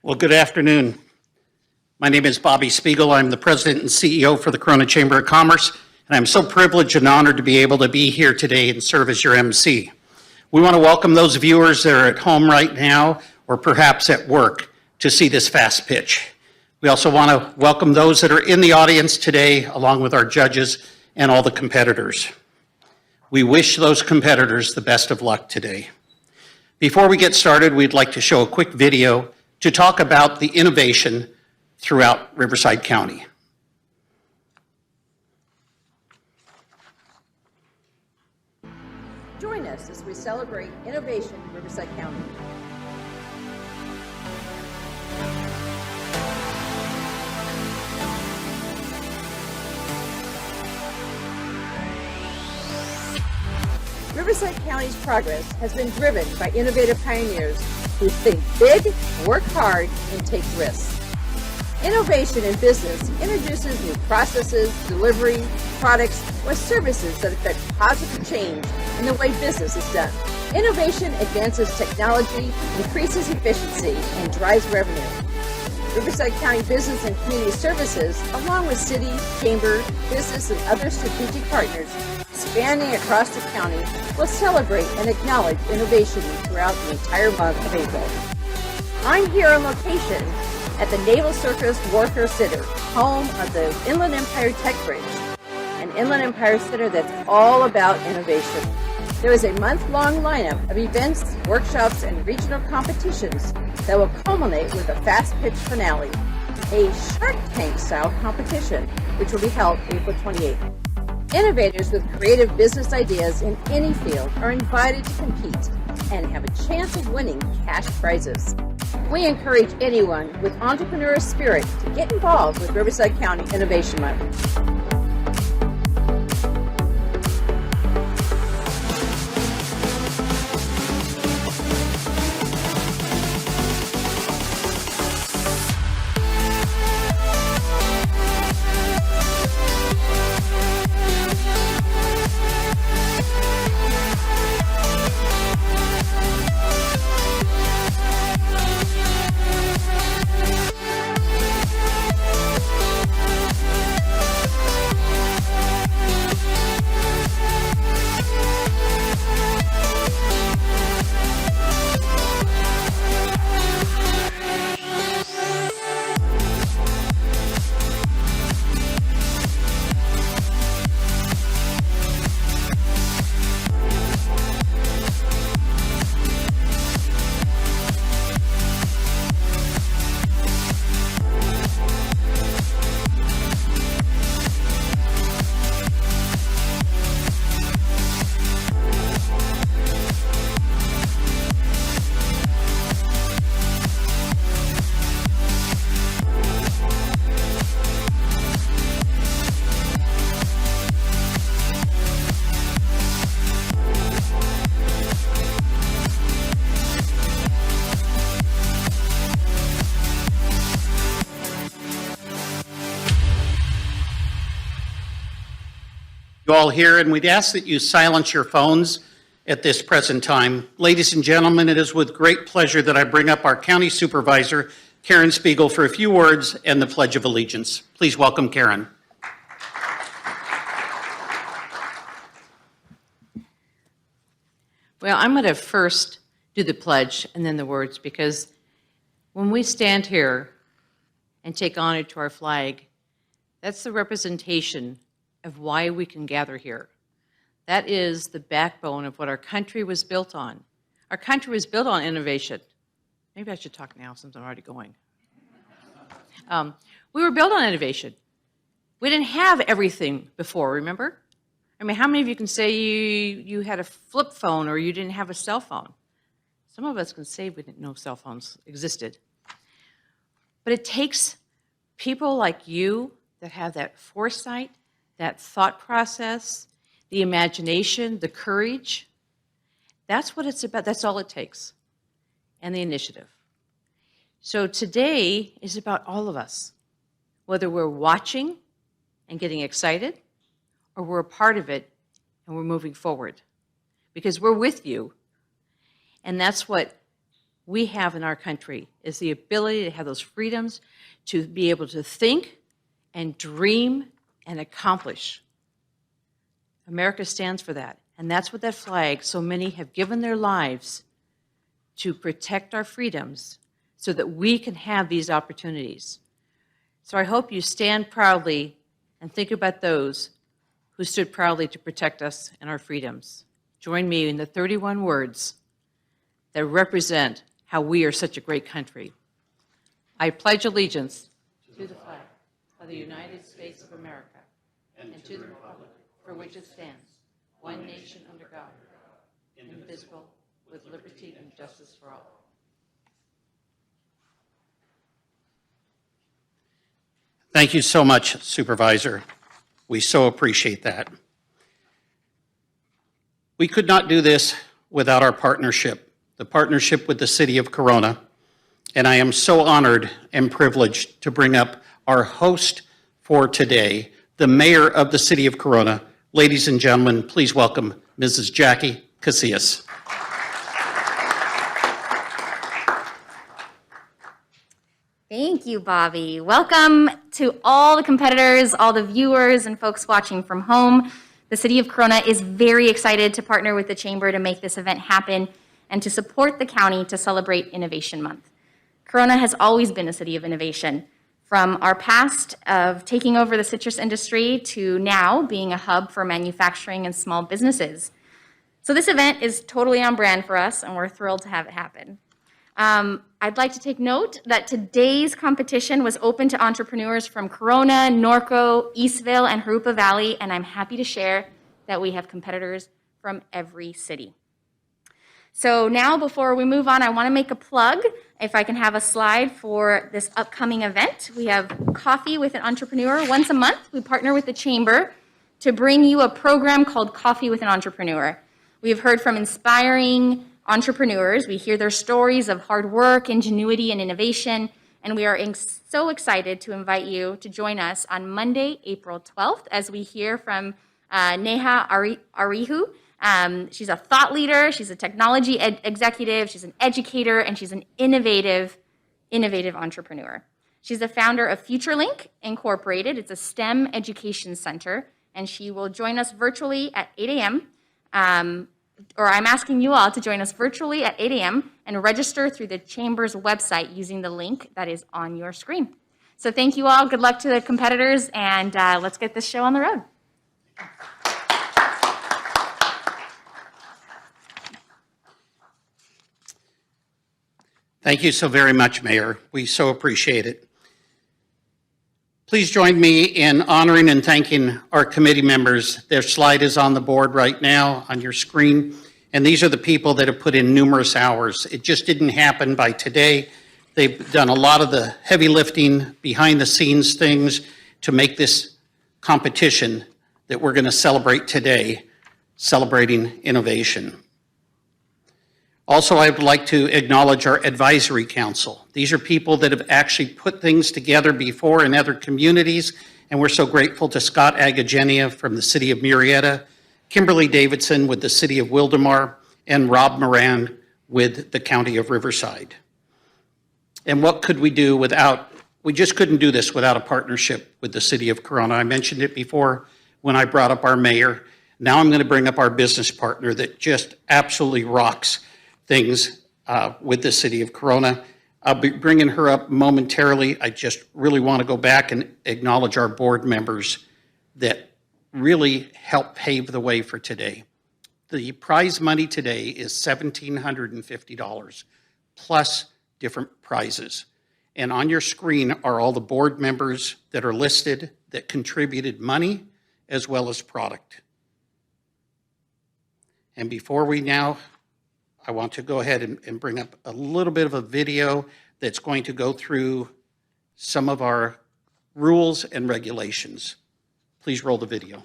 Well, good afternoon. My name is Bobby Spiegel. I'm the president and CEO for the Corona Chamber of Commerce, and I'm so privileged and honored to be able to be here today and serve as your MC. We want to welcome those viewers that are at home right now or perhaps at work to see this fast pitch. We also want to welcome those that are in the audience today, along with our judges and all the competitors. We wish those competitors the best of luck today. Before we get started, we'd like to show a quick video to talk about the innovation throughout Riverside County. Join us as we celebrate innovation in Riverside County. Riverside County's progress has been driven by innovative pioneers who think big, work hard, and take risks. Innovation in business introduces new processes, delivery, products, or services that affect positive change in the way business is done. Innovation advances technology, increases efficiency, and drives revenue. Riverside County Business and Community Services, along with city, chamber, business, and other strategic partners spanning across the county, will celebrate and acknowledge innovation throughout the entire month of April. I'm here on location at the Naval Circus Warfare Center, home of the Inland Empire Tech Bridge, an Inland Empire Center that's all about innovation. There is a month-long lineup of events, workshops, and regional competitions that will culminate with a fast-pitch finale, a Shark Tank-style competition, which will be held April 28th. Innovators with creative business ideas in any field are invited to compete and have a chance of winning cash prizes. We encourage anyone with entrepreneurial spirit to get involved with Riverside County Innovation Month. You all here, and we'd ask that you silence your phones at this present time. Ladies and gentlemen, it is with great pleasure that I bring up our County Supervisor, Karen Spiegel, for a few words and the Pledge of Allegiance. Please welcome Karen. Well, I'm going to first do the pledge and then the words, because when we stand here and take honor to our flag, that's the representation of why we can gather here. That is the backbone of what our country was built on. Our country was built on innovation. Maybe I should talk now since I'm already going. We were built on innovation. We didn't have everything before, remember? I mean, how many of you can say you had a flip phone or you didn't have a cell phone? Some of us can say we didn't know cell phones existed. But it takes people like you that have that foresight, that thought process, the imagination, the courage. That's what it's about. That's all it takes. And the initiative. So today is about all of us, whether we're watching and getting excited, or we're a part of it and we're moving forward. Because we're with you. And that's what we have in our country is the ability to have those freedoms to be able to think and dream and accomplish. America stands for that. And that's what that flag, so many have given their lives to protect our freedoms so that we can have these opportunities. So I hope you stand proudly and think about those who stood proudly to protect us and our freedoms. Join me in the 31 words that represent how we are such a great country. I pledge allegiance to the flag of the United States of America and to the republic for which it stands, one nation under God, indivisible, with liberty and justice for all. Thank you so much, Supervisor. We so appreciate that. We could not do this without our partnership, the partnership with the City of Corona, and I am so honored and privileged to bring up our host for today, the Mayor of the City of Corona. Ladies and gentlemen, please welcome Mrs. Jackie Casillas. Thank you, Bobby. Welcome to all the competitors, all the viewers, and folks watching from home. The City of Corona is very excited to partner with the Chamber to make this event happen and to support the county to celebrate Innovation Month. Corona has always been a city of innovation, from our past of taking over the citrus industry to now being a hub for manufacturing and small businesses. So this event is totally on brand for us, and we're thrilled to have it happen. I'd like to take note that today's competition was open to entrepreneurs from Corona, Norco, Eastville, and Jurupa Valley, and I'm happy to share that we have competitors from every city. So now, before we move on, I want to make a plug, if I can have a slide for this upcoming event. We have Coffee with an Entrepreneur. Once a month, we partner with the Chamber to bring you a program called Coffee with an Entrepreneur. We've heard from inspiring entrepreneurs. We hear their stories of hard work, ingenuity, and innovation, and we are so excited to invite you to join us on Monday, April 12th, as we hear from Neha Arihu. She's a thought leader, she's a technology executive, she's an educator, and she's an innovative entrepreneur. She's the founder of FutureLink Incorporated. It's a STEM education center, and she will join us virtually at 8 a.m. Or I'm asking you all to join us virtually at 8 a.m. and register through the Chamber's website using the link that is on your screen. So thank you all. Good luck to the competitors, and let's get this show on the road. Thank you so very much, Mayor. We so appreciate it. Please join me in honoring and thanking our committee members. Their slide is on the board right now on your screen, and these are the people that have put in numerous hours. It just didn't happen by today. They've done a lot of the heavy lifting, behind the scenes things to make this competition that we're going to celebrate today, celebrating innovation. Also, I would like to acknowledge our advisory council. These are people that have actually put things together before in other communities, and we're so grateful to Scott Agagenia from the City of Murrieta, Kimberly Davidson with the City of Wildomar, and Rob Moran with the County of Riverside. And what could we do without, we just couldn't do this without a partnership with the City of Corona. I mentioned it before when I brought up our mayor. Now I'm going to bring up our business partner that just absolutely rocks things with the City of Corona. I'll be bringing her up momentarily. I just really want to go back and acknowledge our board members that really helped pave the way for today. The prize money today is $1,750 plus different prizes. And on your screen are all the board members that are listed that contributed money as well as product. And before we now, I want to go ahead and bring up a little bit of a video that's going to go through some of our rules and regulations. Please roll the video.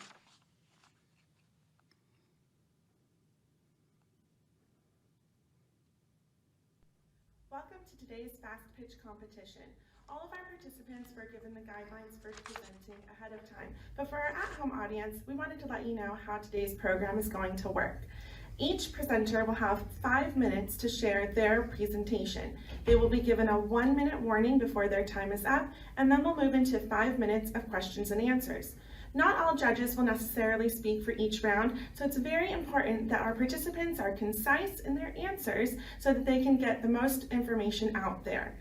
Welcome to today's fast pitch competition. All of our participants were given the guidelines for presenting ahead of time, but for our at-home audience, we wanted to let you know how today's program is going to work. Each presenter will have 5 minutes to share their presentation. They will be given a 1-minute warning before their time is up, and then we'll move into 5 minutes of questions and answers. Not all judges will necessarily speak for each round, so it's very important that our participants are concise in their answers so that they can get the most information out there.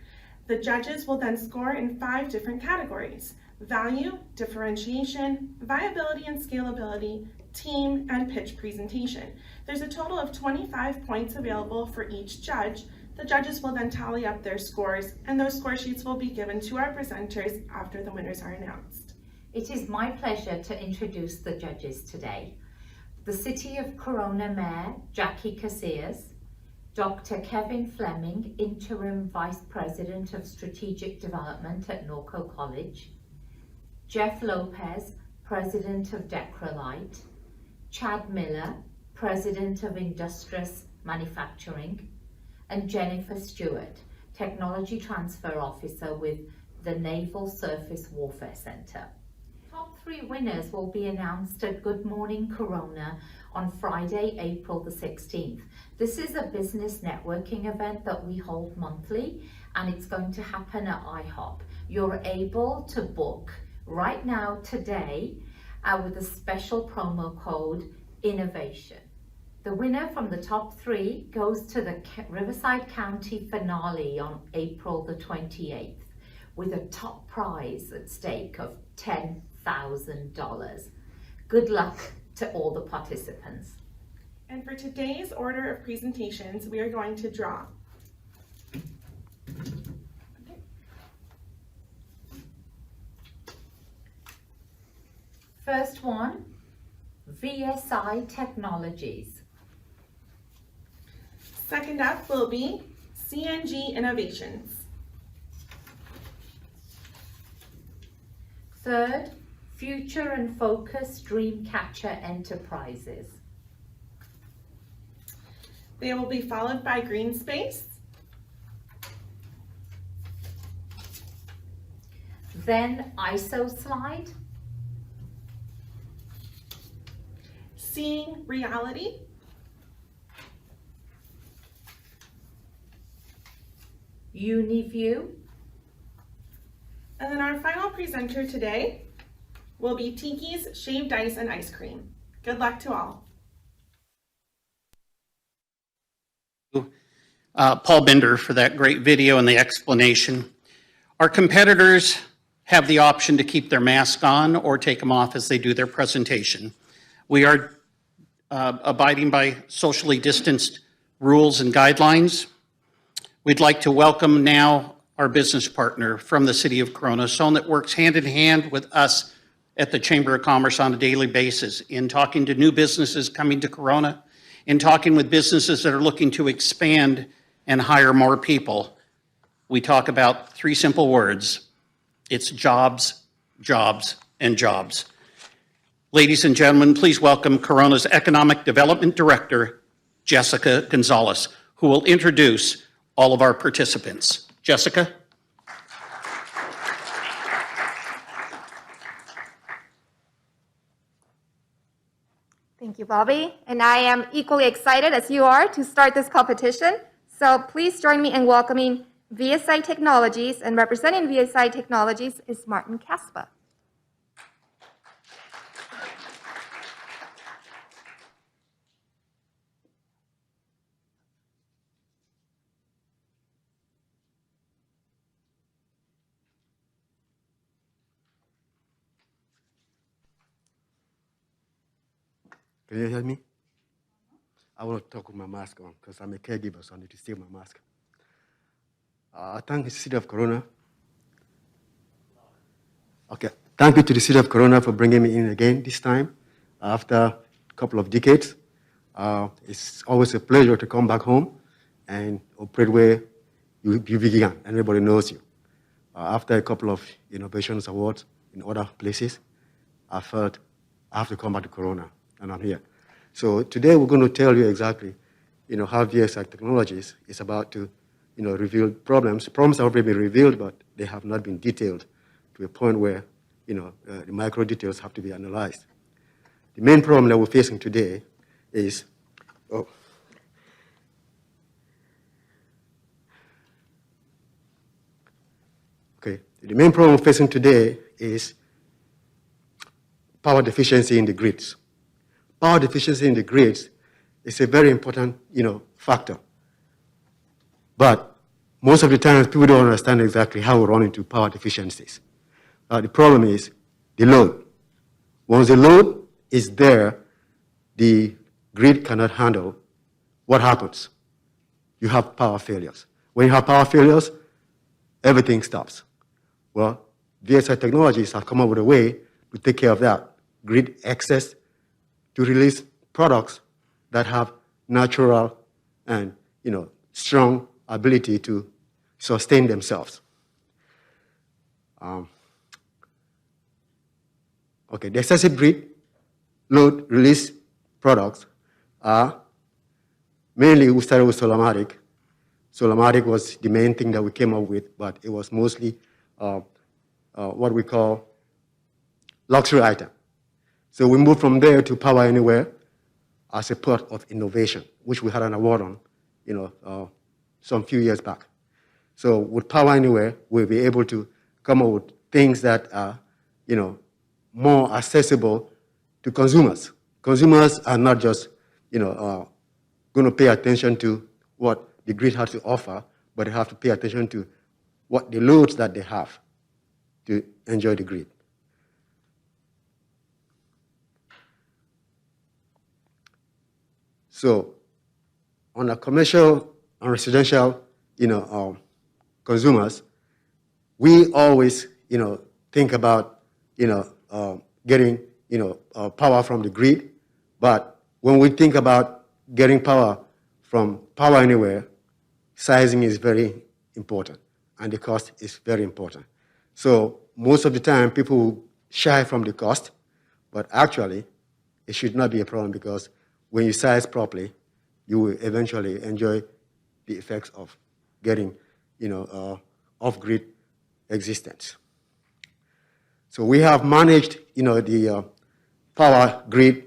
The judges will then score in 5 different categories: value, differentiation, viability and scalability, team, and pitch presentation. There's a total of 25 points available for each judge. The judges will then tally up their scores, and those score sheets will be given to our presenters after the winners are announced. It is my pleasure to introduce the judges today. The City of Corona Mayor, Jackie Casillas, Dr. Kevin Fleming, Interim Vice President of Strategic Development at Norco College, Jeff Lopez, President of Decrolite, Chad Miller, President of Industrious Manufacturing, and Jennifer Stewart, Technology Transfer Officer with the Naval Surface Warfare Center. Top 3 winners will be announced at Good Morning Corona on Friday, April the 16th. This is a business networking event that we hold monthly, and it's going to happen at IHOP. You're able to book right now today with a special promo code INNOVATION. The winner from the top 3 goes to the Riverside County finale on April the 28th with a top prize at stake of $10,000. Good luck to all the participants. And for today's order of presentations, we are going to draw. First one, VSI Technologies. Second up will be CNG Innovations. Third, Future and Focus Dreamcatcher Enterprises. They will be followed by Green Space, Then IsoSlide, Seeing Reality, UniView, and then our final presenter today will be Tiki's Shaved Ice and Ice Cream. Good luck to all. Paul Bender for that great video and the explanation. Our competitors have the option to keep their mask on or take them off as they do their presentation. We are abiding by socially distanced rules and guidelines. We'd like to welcome now our business partner from the City of Corona, someone that works hand in hand with us at the Chamber of Commerce on a daily basis in talking to new businesses coming to Corona, in talking with businesses that are looking to expand and hire more people. We talk about 3 simple words. It's jobs, jobs, and jobs. Ladies and gentlemen, please welcome Corona's Economic Development Director, Jessica Gonzalez, who will introduce all of our participants. Jessica? Thank you, Bobby. And I am equally excited as you are to start this competition. So please join me in welcoming VSI Technologies, and representing VSI Technologies is Martin Kaspa. Can you hear me? I want to talk with my mask on because I'm a caregiver, so I need to steal my mask. I thank the City of Corona. Okay, thank you to the City of Corona for bringing me in again this time after a couple of decades. It's always a pleasure to come back home and operate where you began. Everybody knows you. After a couple of innovations awards in other places, I felt I have to come back to Corona, and I'm here. So today we're going to tell you exactly, how VSI Technologies is about to, reveal problems. Problems have already been revealed, but they have not been detailed to a point where, the micro details have to be analyzed. The main problem that we're facing today is Oh. Okay, the main problem we're facing today is power deficiency in the grids. Power deficiency in the grids is a very important, factor. But most of the time, people don't understand exactly how we run into power deficiencies. The problem is the load. Once the load is there, the grid cannot handle. What happens? You have power failures. When you have power failures, everything stops. Well, VSI Technologies have come up with a way to take care of that. Grid access to release products that have natural and, strong ability to sustain themselves. Okay, the excessive grid load release products are mainly, we started with Solamatic. Solamatic was the main thing that we came up with, but it was mostly what we call luxury item. So we moved from there to Power Anywhere as a part of innovation, which we had an award on, some few years back. So with Power Anywhere, we'll be able to come up with things that are, more accessible to consumers. Consumers are not just, going to pay attention to what the grid has to offer, but they have to pay attention to what the loads that they have to enjoy the grid. So on a commercial and residential, consumers, we always, think about, getting, power from the grid. But when we think about getting power from Power Anywhere, sizing is very important, and the cost is very important. So most of the time, people shy from the cost, but actually, it should not be a problem because when you size properly, you will eventually enjoy the effects of getting, off-grid existence. So we have managed, the power grid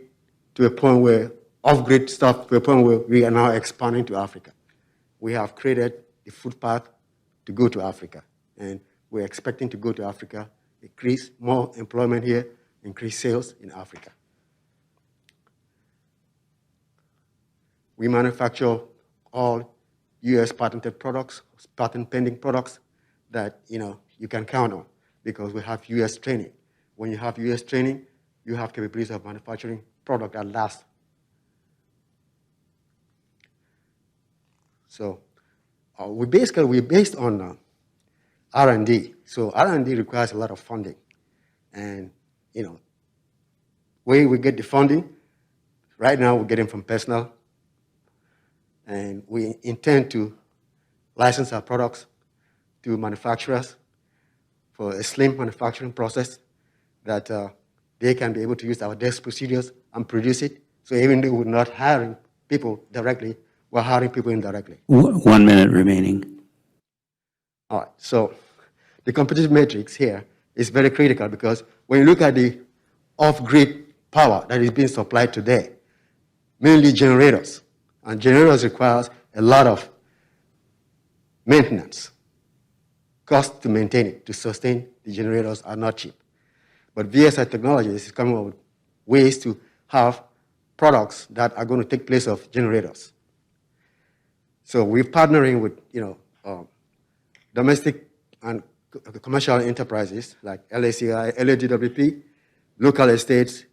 to a point where off-grid stuff to a point where we are now expanding to Africa. We have created the footpath to go to Africa, and we're expecting to go to Africa, increase more employment here, increase sales in Africa. We manufacture all U.S. patented products, patent pending products that you can count on because we have U.S. training. When you have U.S. training, you have capabilities of manufacturing product that last. So we're based on R&D. So R&D requires a lot of funding. And, where we get the funding, right now we're getting from personal. And we intend to license our products to manufacturers for a slim manufacturing process that they can be able to use our desk procedures and produce it. So even though we're not hiring people directly, we're hiring people indirectly. 1 minute remaining. All right, so the competitive matrix here is very critical because when you look at the off-grid power that is being supplied today, mainly generators, and generators requires a lot of maintenance. Cost to maintain it, to sustain the generators are not cheap. But VSI Technologies is coming up with ways to have products that are going to take place of generators. So we're partnering with, domestic and commercial enterprises like LACI, LADWP, local estates,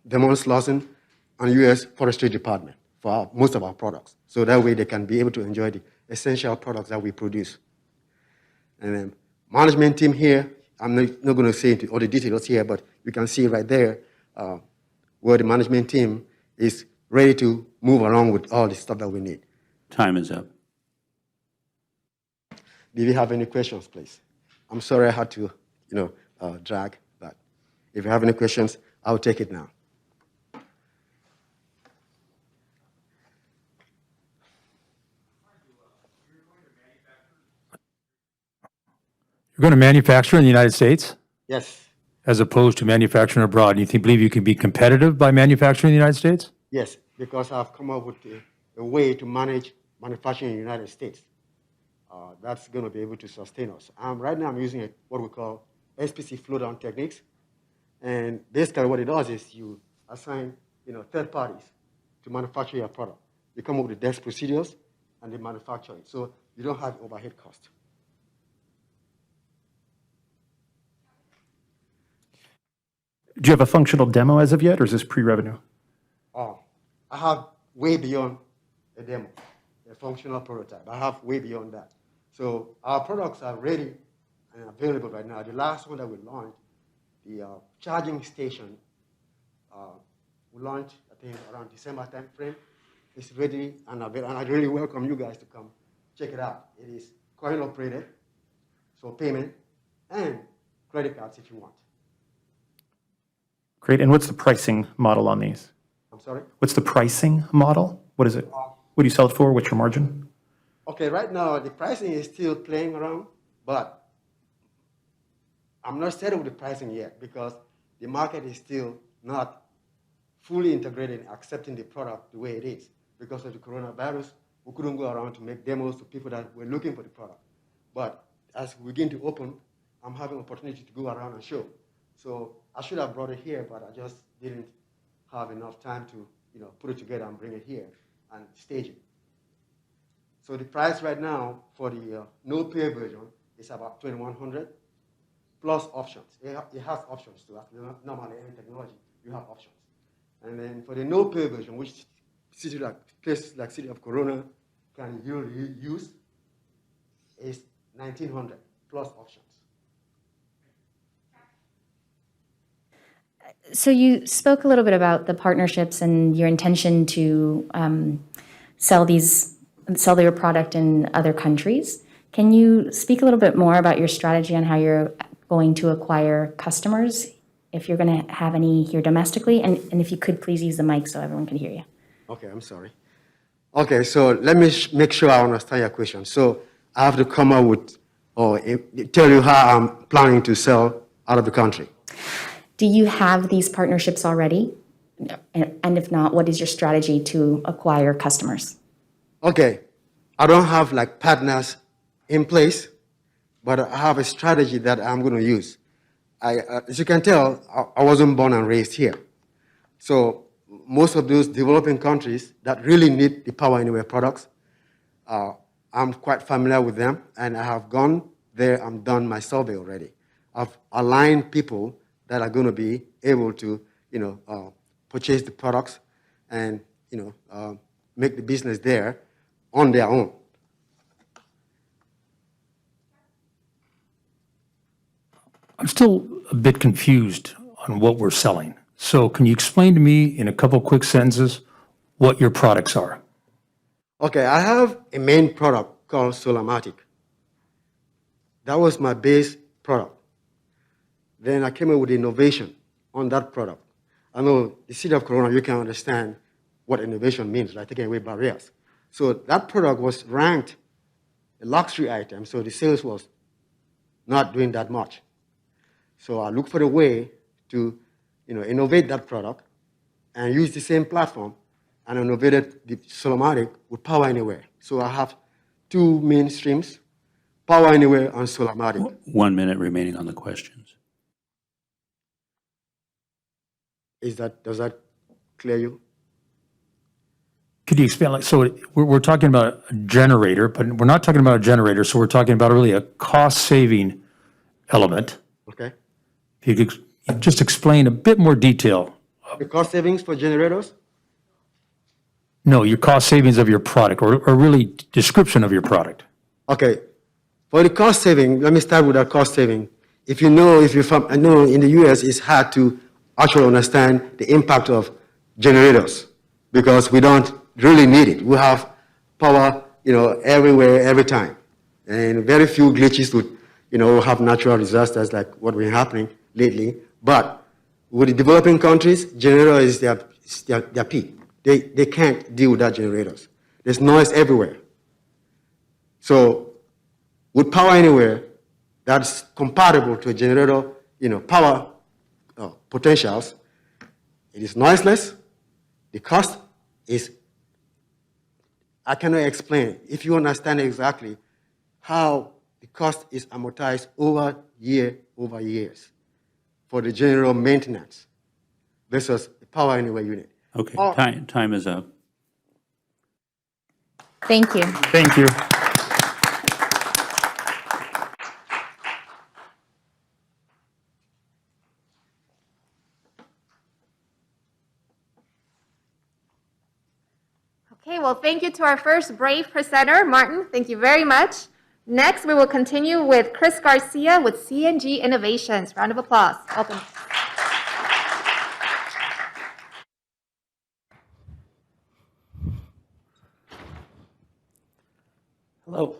Demons Lawson, and U.S. Forestry Department for most of our products. So that way they can be able to enjoy the essential products that we produce. And then management team here, I'm not going to say into all the details here, but you can see right there where the management team is ready to move along with all the stuff that we need. Time is up. Do you have any questions, please? I'm sorry I had to, drag, but if you have any questions, I'll take it now. You're going to manufacture in the United States Yes, as opposed to manufacturing abroad. Do you believe you can be competitive by manufacturing in the United States? yes. because I've come up with a way to manage manufacturing in the United States. That's going to be able to sustain us. Right now, I'm using what we call SPC flow-down techniques. And basically what it does is you assign third parties to manufacture your product. They come up with the desk procedures, and they manufacture it. So you don't have overhead cost. Do you have a functional demo as of yet, or is this pre-revenue? I have way beyond a demo, a functional prototype. I have way beyond that. So our products are ready and available right now. The last one that we launched, the charging station, we launched, I think, around December time frame. It's ready and available, and I really welcome you guys to come check it out. It is coin operated, so payment, and credit cards if you want. Great. And what's the pricing model on these? I'm sorry? What's the pricing model? What is it? What do you sell it for? What's your margin? Okay, right now the pricing is still playing around, but I'm not settled with the pricing yet because the market is still not fully integrated in accepting the product the way it is. Because of the coronavirus, we couldn't go around to make demos to people that were looking for the product. But as we begin to open, I'm having opportunity to go around and show. So I should have brought it here, but I just didn't have enough time to put it together and bring it here and stage it. So the price right now for the no-pay version is about $2,100 plus options. It has options too. Normally, any technology, you have options. And then for the no-pay version, which places like City of Corona can use, is $1,900 plus options. So you spoke a little bit about the partnerships and your intention to sell your product in other countries. Can you speak a little bit more about your strategy on how you're going to acquire customers, if you're going to have any here domestically, and if you could please use the mic so everyone can hear you. Okay, I'm sorry. Okay, so let me make sure I understand your question. So I have to come up with or tell you how I'm planning to sell out of the country. Do you have these partnerships already? And if not, what is your strategy to acquire customers? Okay, I don't have like partners in place, but I have a strategy that I'm going to use. As you can tell, I wasn't born and raised here. So most of those developing countries that really need the Power Anywhere products, I'm quite familiar with them, and I have gone there and done my survey already. I've aligned people that are going to be able to, purchase the products and, make the business there on their own. I'm still a bit confused on what we're selling. So can you explain to me in a couple quick sentences what your products are? Okay, I have a main product called Solamatic. That was my base product. Then I came up with innovation on that product. I know the City of Corona, you can understand what innovation means, like taking away barriers. So that product was ranked a luxury item, so the sales was not doing that much. So I looked for a way to, innovate that product and use the same platform and innovated the Solamatic with Power Anywhere. So I have two main streams, Power Anywhere and Solamatic. 1 minute remaining on the questions. Does that clear you? Could you explain, so we're talking about a generator, but we're not talking about a generator, so we're talking about really a cost-saving element. Okay. If you could just explain a bit more detail. The cost savings for generators? No, your cost savings of your product, or really description of your product. Okay. For the cost saving, let me start with that cost saving. I know in the US it's hard to actually understand the impact of generators because we don't really need it. We have power, everywhere, every time. And very few glitches would, have natural disasters like what been happening lately. But with the developing countries, generator is their peak. They can't deal with that generators. There's noise everywhere. So with Power Anywhere, that's compatible to a generator, power potentials. It is noiseless. The cost is, I cannot explain if you understand exactly how the cost is amortized over years for the general maintenance versus the Power Anywhere unit. Okay, Oh. time is up. Thank you. Thank you. Okay, well, thank you to our first brave presenter, Martin. Thank you very much. Next, we will continue with Chris Garcia with CNG Innovations. Round of applause. Welcome. Hello.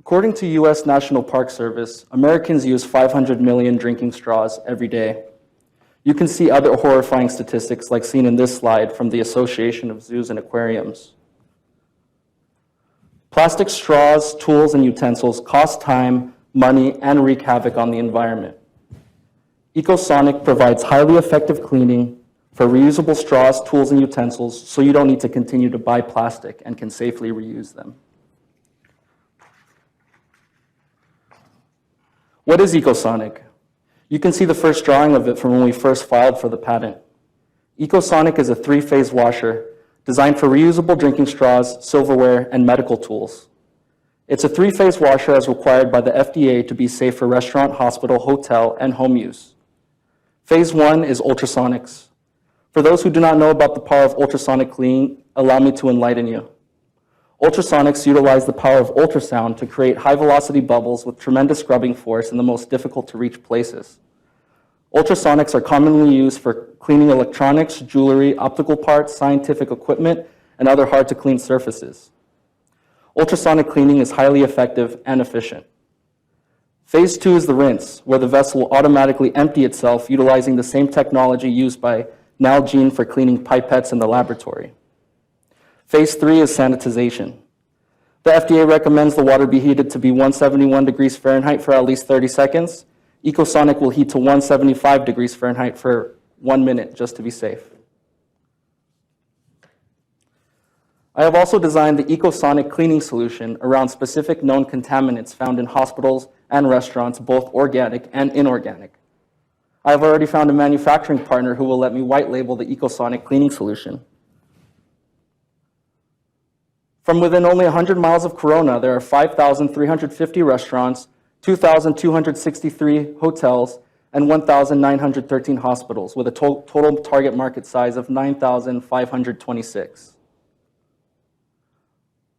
According to U.S. National Park Service, Americans use 500 million drinking straws every day. You can see other horrifying statistics like seen in this slide from the Association of Zoos and Aquariums. Plastic straws, tools, and utensils cost time, money, and wreak havoc on the environment. EcoSonic provides highly effective cleaning for reusable straws, tools, and utensils, so you don't need to continue to buy plastic and can safely reuse them. What is EcoSonic? You can see the first drawing of it from when we first filed for the patent. EcoSonic is a three-phase washer designed for reusable drinking straws, silverware, and medical tools. It's a three-phase washer as required by the FDA to be safe for restaurant, hospital, hotel, and home use. Phase 1 is ultrasonics. For those who do not know about the power of ultrasonic cleaning, allow me to enlighten you. Ultrasonics utilize the power of ultrasound to create high-velocity bubbles with tremendous scrubbing force in the most difficult-to-reach places. Ultrasonics are commonly used for cleaning electronics, jewelry, optical parts, scientific equipment, and other hard-to-clean surfaces. Ultrasonic cleaning is highly effective and efficient. Phase 2 is the rinse, where the vessel will automatically empty itself utilizing the same technology used by Nalgene for cleaning pipettes in the laboratory. Phase 3 is sanitization. The FDA recommends the water be heated to be 171 degrees Fahrenheit for at least 30 seconds. EcoSonic will heat to 175 degrees Fahrenheit for 1 minute, just to be safe. I have also designed the EcoSonic cleaning solution around specific known contaminants found in hospitals and restaurants, both organic and inorganic. I have already found a manufacturing partner who will let me white label the EcoSonic cleaning solution. From within only 100 miles of Corona, there are 5,350 restaurants, 2,263 hotels, and 1,913 hospitals, with a total target market size of 9,526.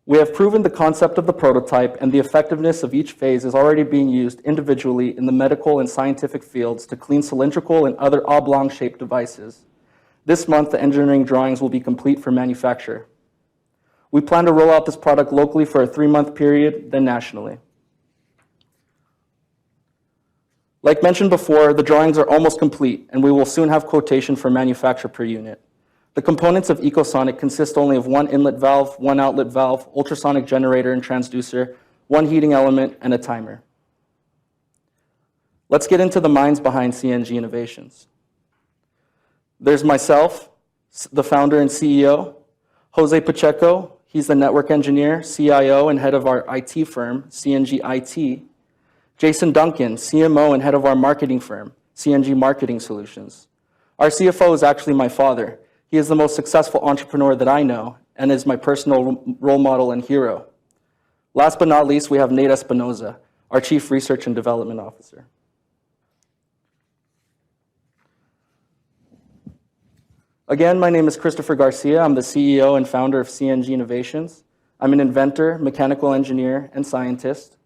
We have proven the concept of the prototype, and the effectiveness of each phase is already being used individually in the medical and scientific fields to clean cylindrical and other oblong-shaped devices. This month, the engineering drawings will be complete for manufacture. We plan to roll out this product locally for a 3-month period, then nationally. Like mentioned before, the drawings are almost complete, and we will soon have quotation for manufacture per unit. The components of EcoSonic consist only of 1 inlet valve, 1 outlet valve, ultrasonic generator and transducer, 1 heating element, and a timer. Let's get into the minds behind CNG Innovations. There's myself, the founder and CEO, Jose Pacheco. He's the network engineer, CIO, and head of our IT firm, CNG IT. Jason Duncan, CMO and head of our marketing firm, CNG Marketing Solutions. Our CFO is actually my father. He is the most successful entrepreneur that I know and is my personal role model and hero. Last but not least, we have Nate Espinoza, our Chief Research and Development Officer. Again, my name is Christopher Garcia. I'm the CEO and founder of CNG Innovations. I'm an inventor, mechanical engineer, and scientist.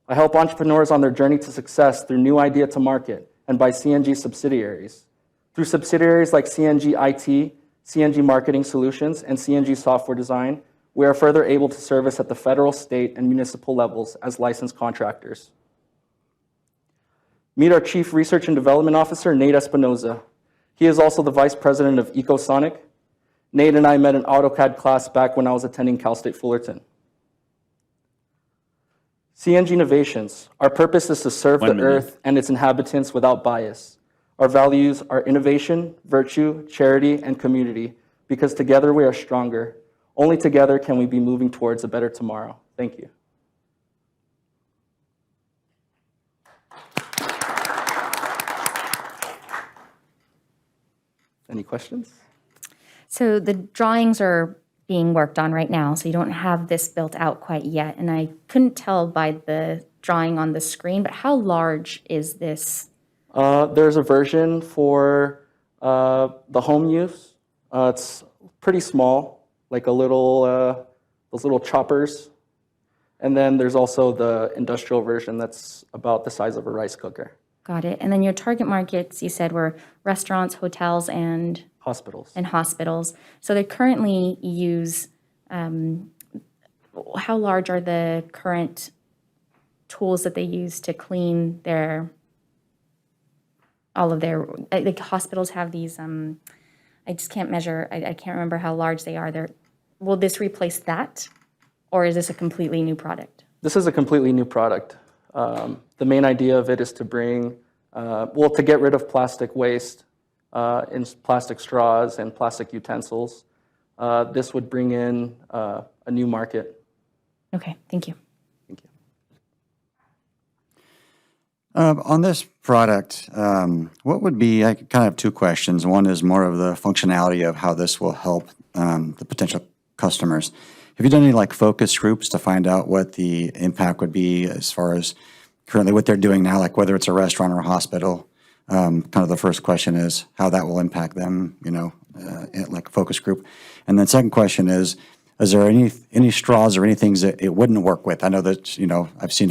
I help entrepreneurs on their journey to success through new idea to market and by CNG subsidiaries. Through subsidiaries like CNG IT, CNG Marketing Solutions, and CNG Software Design, we are further able to service at the federal, state, and municipal levels as licensed contractors. Meet our Chief Research and Development Officer, Nate Espinoza. He is also the Vice President of EcoSonic. Nate and I met in AutoCAD class back when I was attending Cal State Fullerton. CNG Innovations. Our purpose is to serve the earth and its inhabitants without bias. Our values are innovation, virtue, charity, and community, because together we are stronger. Only together can we be moving towards a better tomorrow. Thank you. Any questions? So the drawings are being worked on right now, so you don't have this built out quite yet. And I couldn't tell by the drawing on the screen, but how large is this? There's a version for the home use. It's pretty small, like a little, those little choppers. And then there's also the industrial version that's about the size of a rice cooker. Got it. And then your target markets, you said, were restaurants, hotels, and hospitals. So they currently use, how large are the current tools that they use to clean all of their, like hospitals have these, I just can't measure, I can't remember how large they are. Will this replace that, or is this a completely new product? This is a completely new product. The main idea of it is to bring, to get rid of plastic waste in plastic straws and plastic utensils. This would bring in a new market. Okay, thank you. Thank you. On this product, what would be, I kind of have two questions. One is more of the functionality of how this will help the potential customers. Have you done any like focus groups to find out what the impact would be as far as currently what they're doing now, like whether it's a restaurant or a hospital? Kind of the first question is how that will impact them, like a focus group. And then second question is there any straws or any things that it wouldn't work with? I know that, I've seen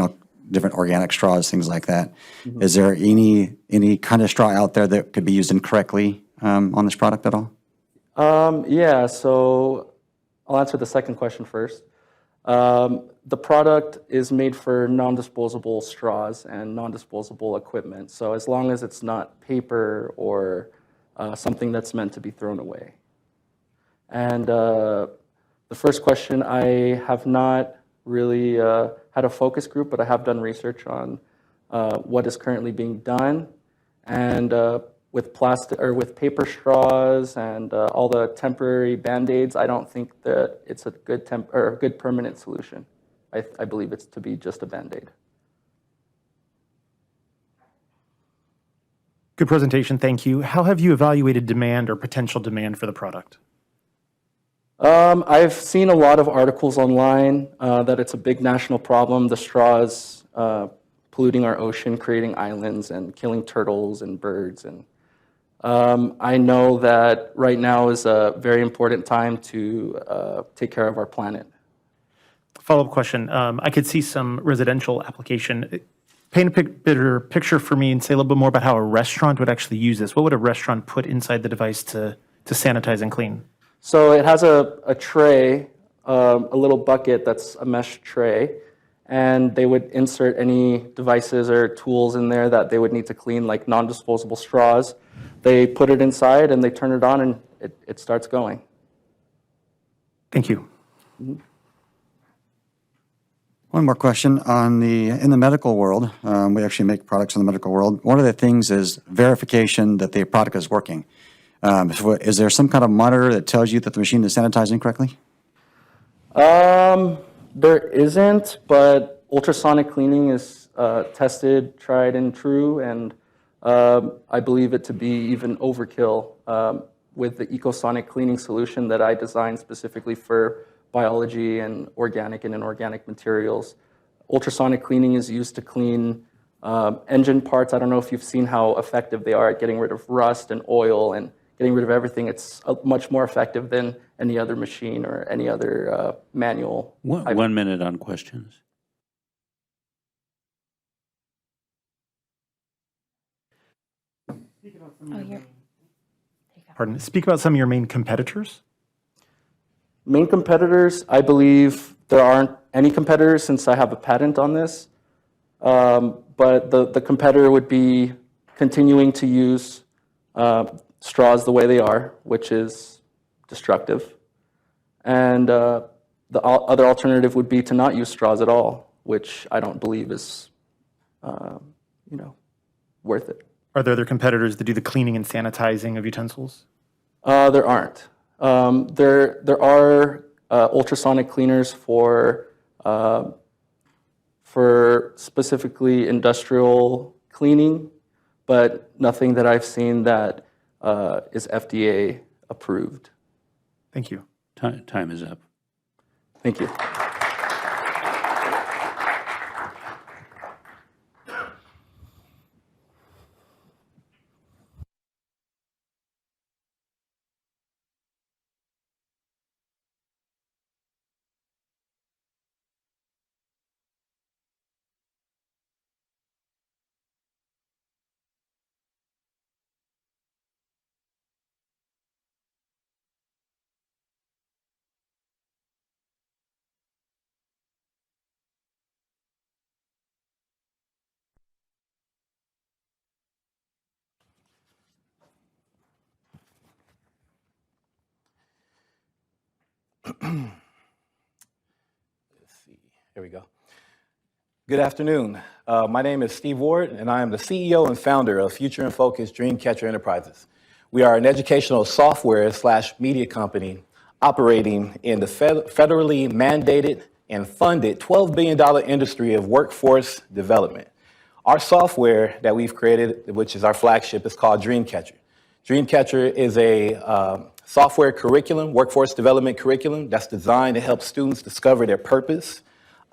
different organic straws, things like that. Mm-hmm. Is there any kind of straw out there that could be used incorrectly on this product at all? Yeah, so I'll answer the second question first. The product is made for non-disposable straws and non-disposable equipment. So as long as it's not paper or something that's meant to be thrown away. And the first question, I have not really had a focus group, but I have done research on what is currently being done. And with plastic or with paper straws and all the temporary Band-Aids, I don't think that it's a good good permanent solution. I believe it's to be just a Band-Aid. Good presentation, thank you. How have you evaluated demand or potential demand for the product? I've seen a lot of articles online that it's a big national problem. The straws polluting our ocean, creating islands and killing turtles and birds. And I know that right now is a very important time to take care of our planet. Follow-up question. I could see some residential application. Paint a better picture for me and say a little bit more about how a restaurant would actually use this. What would a restaurant put inside the device to sanitize and clean? So it has a tray, a little bucket that's a mesh tray, and they would insert any devices or tools in there that they would need to clean, like non-disposable straws. They put it inside and they turn it on and it starts going. Thank you. Mm-hmm. One more question in the medical world. We actually make products in the medical world. One of the things is verification that the product is working. Is there some kind of monitor that tells you that the machine is sanitizing correctly? There isn't, but ultrasonic cleaning is tested, tried and true, and I believe it to be even overkill with the EcoSonic cleaning solution that I designed specifically for biology and organic and inorganic materials. Ultrasonic cleaning is used to clean engine parts. I don't know if you've seen how effective they are at getting rid of rust and oil and getting rid of everything. It's much more effective than any other machine or any other manual. 1 minute on questions. Pardon. Speak about some of your main competitors. Main competitors, I believe there aren't any competitors since I have a patent on this. But the competitor would be continuing to use straws the way they are, which is destructive. And the other alternative would be to not use straws at all, which I don't believe is, worth it. Are there other competitors that do the cleaning and sanitizing of utensils? There aren't. There are ultrasonic cleaners for specifically industrial cleaning, but nothing that I've seen that is FDA approved. Thank you. Time is up. Thank you. Here we go. Good afternoon. My name is Steve Ward, and I am the CEO and founder of Future in Focus Dreamcatcher Enterprises. We are an educational software/media company operating in the federally mandated and funded $12 billion industry of workforce development. Our software that we've created, which is our flagship, is called Dreamcatcher. Dreamcatcher is a software curriculum, workforce development curriculum that's designed to help students discover their purpose,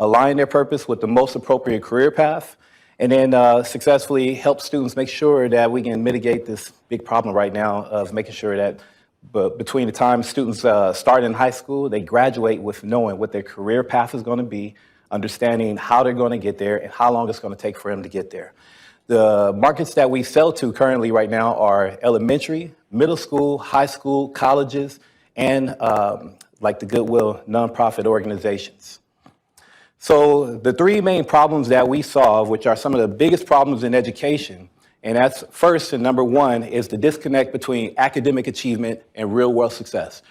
align their purpose with the most appropriate career path, and then successfully help students make sure that we can mitigate this big problem right now of making sure that between the time students start in high school, they graduate with knowing what their career path is going to be, understanding how they're going to get there and how long it's going to take for them to get there. The markets that we sell to currently right now are elementary, middle school, high school, colleges, and like the Goodwill nonprofit organizations. So the three main problems that we solve, which are some of the biggest problems in education, and that's first and number one, is the disconnect between academic achievement and real world success.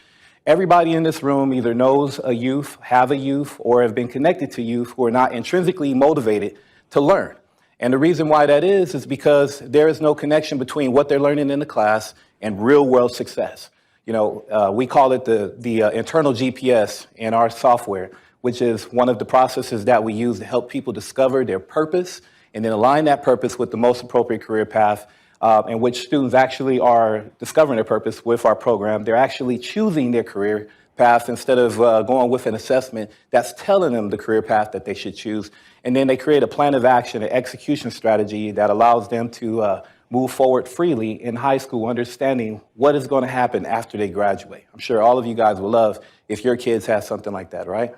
Everybody in this room either knows a youth, have a youth, or have been connected to youth who are not intrinsically motivated to learn. And the reason why that is because there is no connection between what they're learning in the class and real world success. We call it the internal GPS in our software, which is one of the processes that we use to help people discover their purpose and then align that purpose with the most appropriate career path, in which students actually are discovering their purpose with our program. They're actually choosing their career path instead of going with an assessment that's telling them the career path that they should choose. And then they create a plan of action, an execution strategy that allows them to move forward freely in high school, understanding what is going to happen after they graduate. I'm sure all of you guys will love if your kids have something like that, right?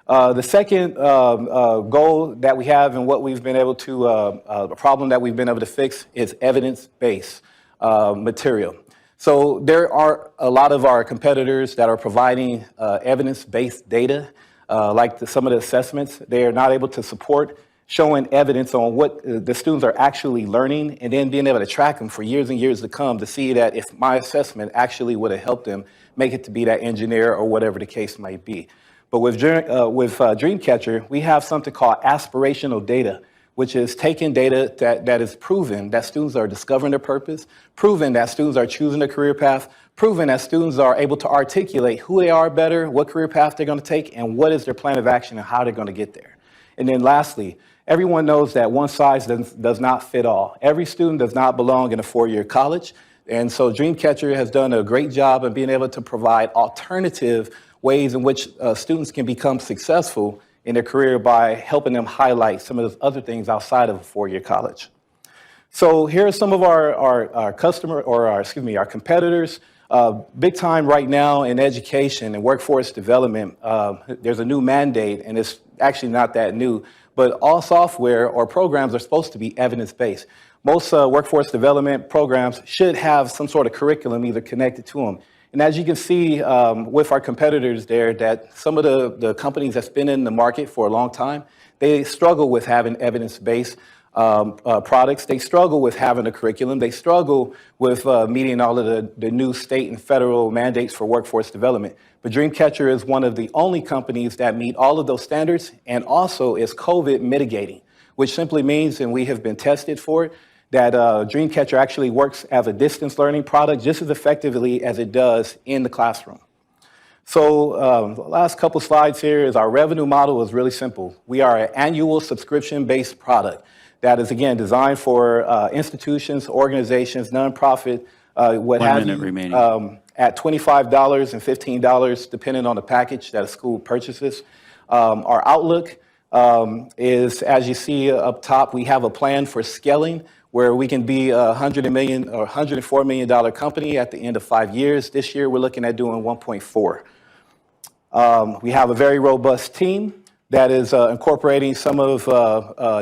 The second goal that we have and what we've been able to, a problem that we've been able to fix is evidence-based material. So there are a lot of our competitors that are providing evidence-based data, like some of the assessments. They are not able to support showing evidence on what the students are actually learning and then being able to track them for years and years to come to see that if my assessment actually would have helped them make it to be that engineer or whatever the case might be. But with Dreamcatcher, we have something called aspirational data, which is taking data that is proven that students are discovering their purpose, proven that students are choosing a career path, proven that students are able to articulate who they are better, what career path they're going to take, and what is their plan of action and how they're going to get there. And then lastly, everyone knows that one size does not fit all. Every student does not belong in a four-year college. And so Dreamcatcher has done a great job of being able to provide alternative ways in which students can become successful in their career by helping them highlight some of those other things outside of a four-year college. So here are some of our competitors. Big time right now in education and workforce development. There's a new mandate, and it's actually not that new, but all software or programs are supposed to be evidence-based. Most workforce development programs should have some sort of curriculum either connected to them. And as you can see with our competitors there, that some of the companies that's been in the market for a long time, they struggle with having evidence-based. products. They struggle with having a curriculum. They struggle with meeting all of the new state and federal mandates for workforce development. But Dreamcatcher is one of the only companies that meet all of those standards and also is COVID mitigating, which simply means, and we have been tested for it, that Dreamcatcher actually works as a distance learning product just as effectively as it does in the classroom. So the last couple slides here is our revenue model is really simple. We are an annual subscription-based product that is, again, designed for institutions, organizations, nonprofit, what have you. 1 minute remaining. At $25 and $15, depending on the package that a school purchases. Our outlook is, as you see up top, we have a plan for scaling where we can be a $104 million company at the end of 5 years. This year, we're looking at doing 1.4. We have a very robust team that is incorporating some of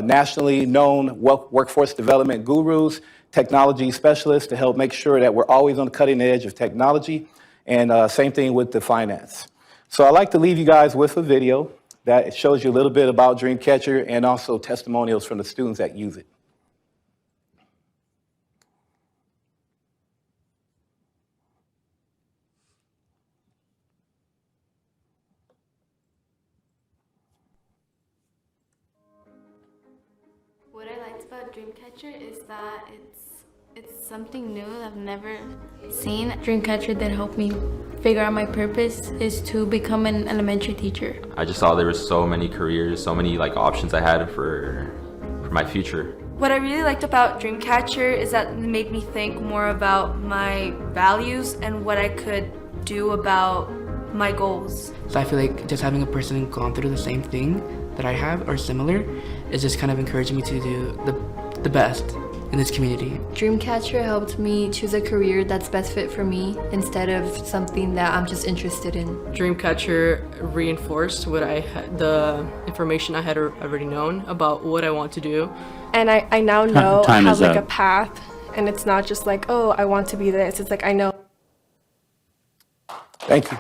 nationally known workforce development gurus, technology specialists to help make sure that we're always on the cutting edge of technology, and same thing with the finance. So I'd like to leave you guys with a video that shows you a little bit about Dreamcatcher and also testimonials from the students that use it. What I liked about Dreamcatcher is that it's something new that I've never seen. Dreamcatcher that helped me figure out my purpose is to become an elementary teacher. I just saw there were so many careers, so many options I had for my future. What I really liked about Dreamcatcher is that it made me think more about my values and what I could do about my goals. So I feel like just having a person gone through the same thing that I have or similar is just kind of encouraging me to do the best in this community. Dreamcatcher helped me choose a career that's best fit for me instead of something that I'm just interested in. Dreamcatcher reinforced the information I had already known about what I want to do. And I now know I have up. a path, and it's not just like, oh, I want to be this. It's like I know. Thank you.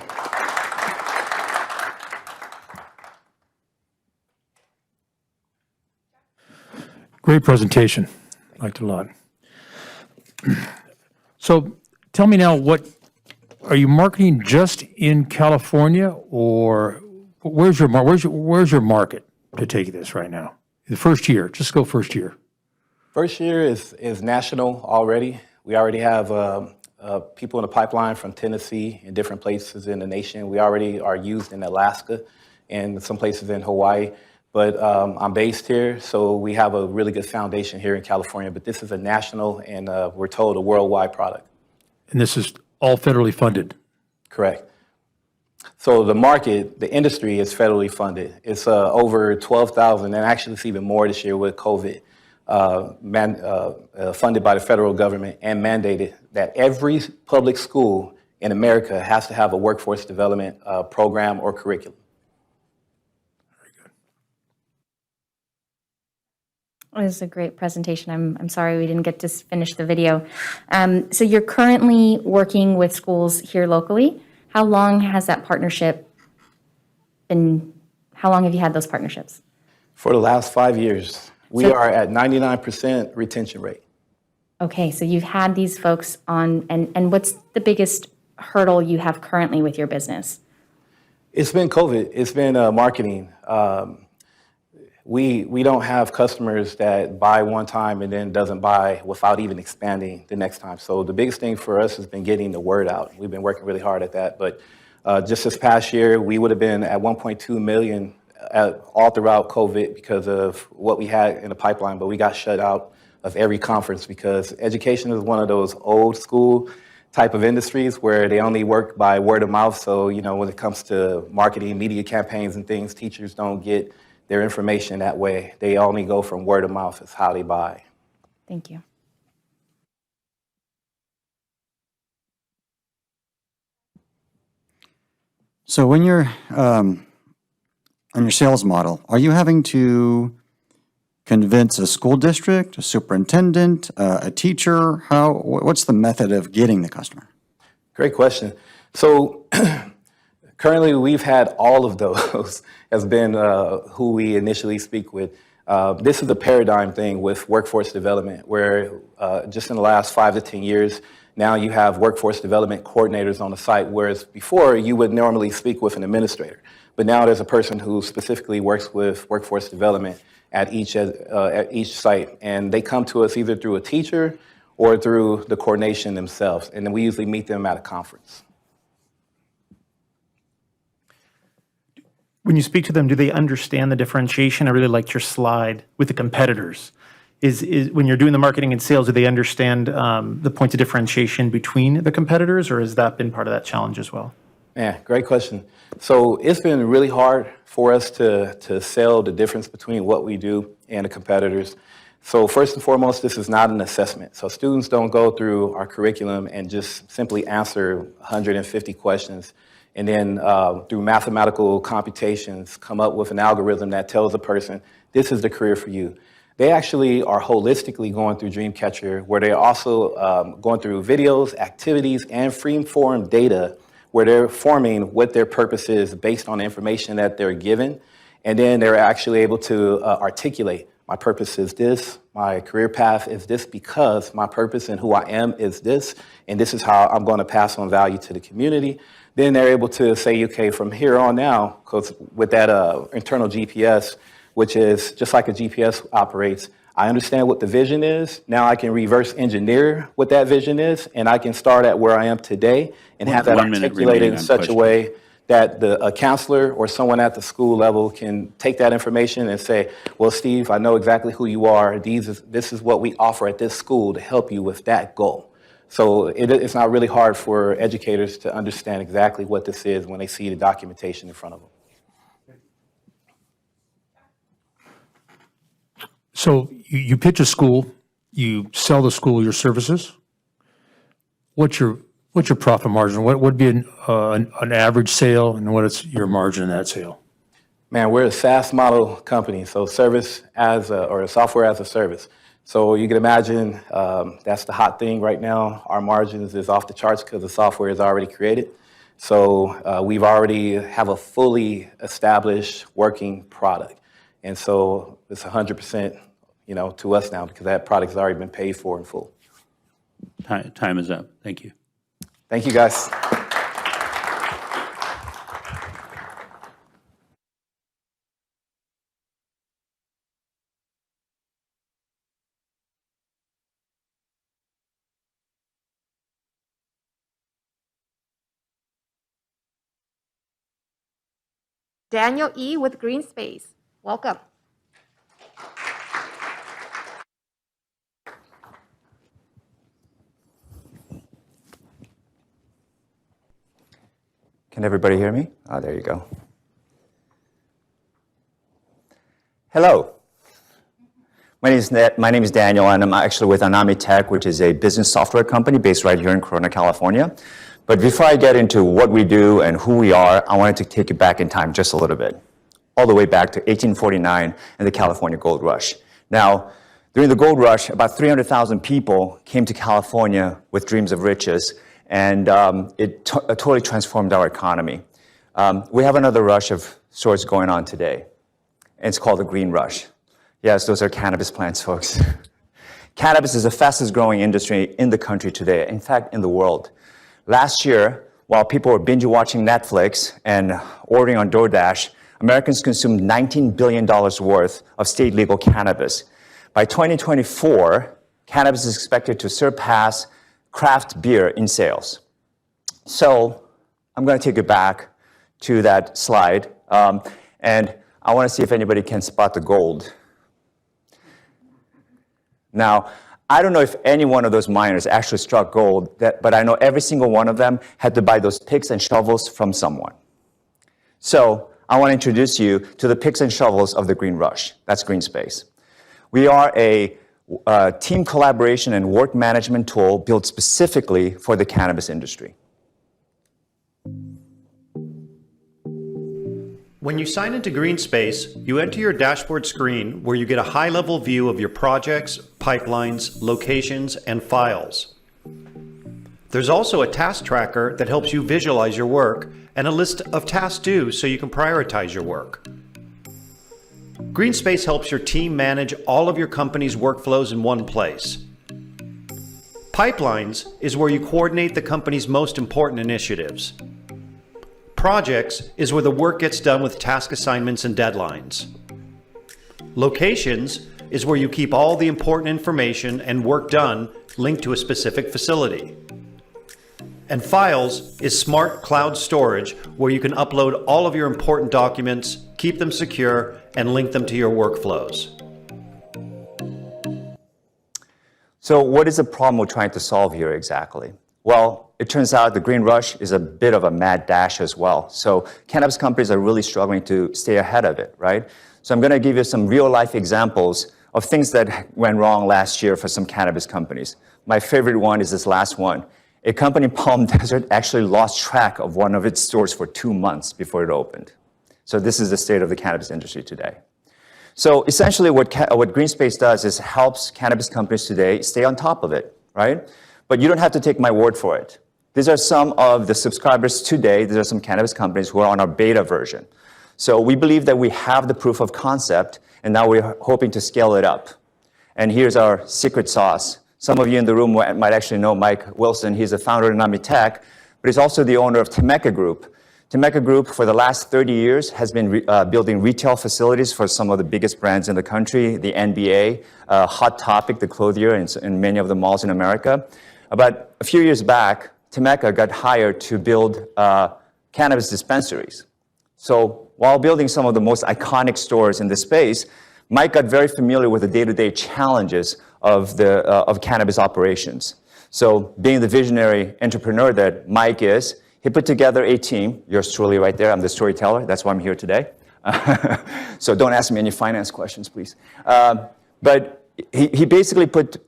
Great presentation. Liked it a lot. So tell me now, are you marketing just in California, or where's your market to take this right now? The first year, just go first year. First year is national already. We already have people in the pipeline from Tennessee and different places in the nation. We already are used in Alaska and some places in Hawaii. But I'm based here, so we have a really good foundation here in California. But this is a national and we're told a worldwide product. And this is all federally funded? Correct. So the market, the industry is federally funded. It's over 12,000, and actually it's even more this year with COVID, funded by the federal government and mandated that every public school in America has to have a workforce development program or curriculum. It was a great presentation. I'm sorry we didn't get to finish the video. So you're currently working with schools here locally. How long has that partnership been, how long have you had those partnerships? For the last 5 years. We are at 99% retention rate. Okay, so you've had these folks on, and what's the biggest hurdle you have currently with your business? It's been COVID. It's been marketing. We don't have customers that buy one time and then doesn't buy without even expanding the next time. So the biggest thing for us has been getting the word out. We've been working really hard at that. But just this past year, we would have been at 1.2 million all throughout COVID because of what we had in the pipeline. But we got shut out of every conference because education is one of those old school type of industries where they only work by word of mouth. So, when it comes to marketing, media campaigns and things, teachers don't get their information that way. They only go from word of mouth is how they buy. Thank you. So when you're on your sales model, are you having to convince a school district, a superintendent, a teacher? What's the method of getting the customer? Great question. So currently we've had all of those has been who we initially speak with. This is a paradigm thing with workforce development, where just in the last 5 to 10 years, now you have workforce development coordinators on the site, whereas before you would normally speak with an administrator. But now there's a person who specifically works with workforce development at each site. And they come to us either through a teacher or through the coordination themselves. And then we usually meet them at a conference. When you speak to them, do they understand the differentiation? I really liked your slide with the competitors. Is when you're doing the marketing and sales, do they understand the points of differentiation between the competitors, or has that been part of that challenge as well? Yeah, great question. So it's been really hard for us to sell the difference between what we do and the competitors. So first and foremost, this is not an assessment. So students don't go through our curriculum and just simply answer 150 questions and then through mathematical computations come up with an algorithm that tells a person, this is the career for you. They actually are holistically going through Dreamcatcher, where they're also going through videos, activities, and free-form data, where they're forming what their purpose is based on the information that they're given. And then they're actually able to articulate, my purpose is this, my career path is this because my purpose and who I am is this, and this is how I'm going to pass on value to the community. Then they're able to say, okay, from here on now, because with that internal GPS, which is just like a GPS operates, I understand what the vision is. Now I can reverse engineer what that vision is, and I can start at where I am today and have that articulated in such a way that a counselor or someone at the school level can take that information and say, well, Steve, I know exactly who you are. This is what we offer at this school to help you with that goal. So it's not really hard for educators to understand exactly what this is when they see the documentation in front of them. So you pitch a school, you sell the school your services. What's your profit margin? What would be an average sale, and what is your margin in that sale? Man, we're a SaaS model company, so service as or software as a service. So you can imagine that's the hot thing right now. Our margins is off the charts because the software is already created. So we've already have a fully established working product. And so it's 100%, to us now because that product has already been paid for in full. Time is up. Thank you. Thank you, guys. Daniel E. with Green Space. Welcome. Can everybody hear me? Oh, there you go. Hello. My name is Daniel, and I'm actually with Anami Tech, which is a business software company based right here in Corona, California. But before I get into what we do and who we are, I wanted to take you back in time just a little bit, all the way back to 1849 and the California Gold Rush. Now, during the gold rush, about 300,000 people came to California with dreams of riches, and it totally transformed our economy. We have another rush of sorts going on today, and it's called the Green Rush. Yes, those are cannabis plants, folks. Cannabis is the fastest growing industry in the country today, in fact, in the world. Last year, while people were binge watching Netflix and ordering on DoorDash, Americans consumed $19 billion worth of state legal cannabis. By 2024, cannabis is expected to surpass craft beer in sales. So I'm going to take you back to that slide, and I want to see if anybody can spot the gold. Now, I don't know if any one of those miners actually struck gold, but I know every single one of them had to buy those picks and shovels from someone. So I want to introduce you to the picks and shovels of the Green Rush. That's Green Space. We are a team collaboration and work management tool built specifically for the cannabis industry. When you sign into GreenSpace, you enter your dashboard screen where you get a high-level view of your projects, pipelines, locations, and files. There's also a task tracker that helps you visualize your work and a list of tasks due so you can prioritize your work. GreenSpace helps your team manage all of your company's workflows in one place. Pipelines is where you coordinate the company's most important initiatives. Projects is where the work gets done with task assignments and deadlines. Locations is where you keep all the important information and work done linked to a specific facility. And Files is smart cloud storage where you can upload all of your important documents, keep them secure, and link them to your workflows. So what is the problem we're trying to solve here exactly? Well, it turns out the green rush is a bit of a mad dash as well. So cannabis companies are really struggling to stay ahead of it, right? So I'm going to give you some real life examples of things that went wrong last year for some cannabis companies. My favorite one is this last one. A company in Palm Desert actually lost track of one of its stores for 2 months before it opened. So this is the state of the cannabis industry today. So essentially what GreenSpace does is helps cannabis companies today stay on top of it, right? But you don't have to take my word for it. These are some of the subscribers today. These are some cannabis companies who are on our beta version. So we believe that we have the proof of concept, and now we're hoping to scale it up. And here's our secret sauce. Some of you in the room might actually know Mike Wilson. He's the founder of Anami Tech, but he's also the owner of Temecca Group. Temecca Group, for the last 30 years, has been building retail facilities for some of the biggest brands in the country, the NBA, Hot Topic, the clothier, and many of the malls in America. About a few years back, Temecca got hired to build cannabis dispensaries. So while building some of the most iconic stores in this space, Mike got very familiar with the day-to-day challenges of cannabis operations. So being the visionary entrepreneur that Mike is, he put together a team. Yours truly right there. I'm the storyteller. That's why I'm here today. So don't ask me any finance questions, please. But he basically put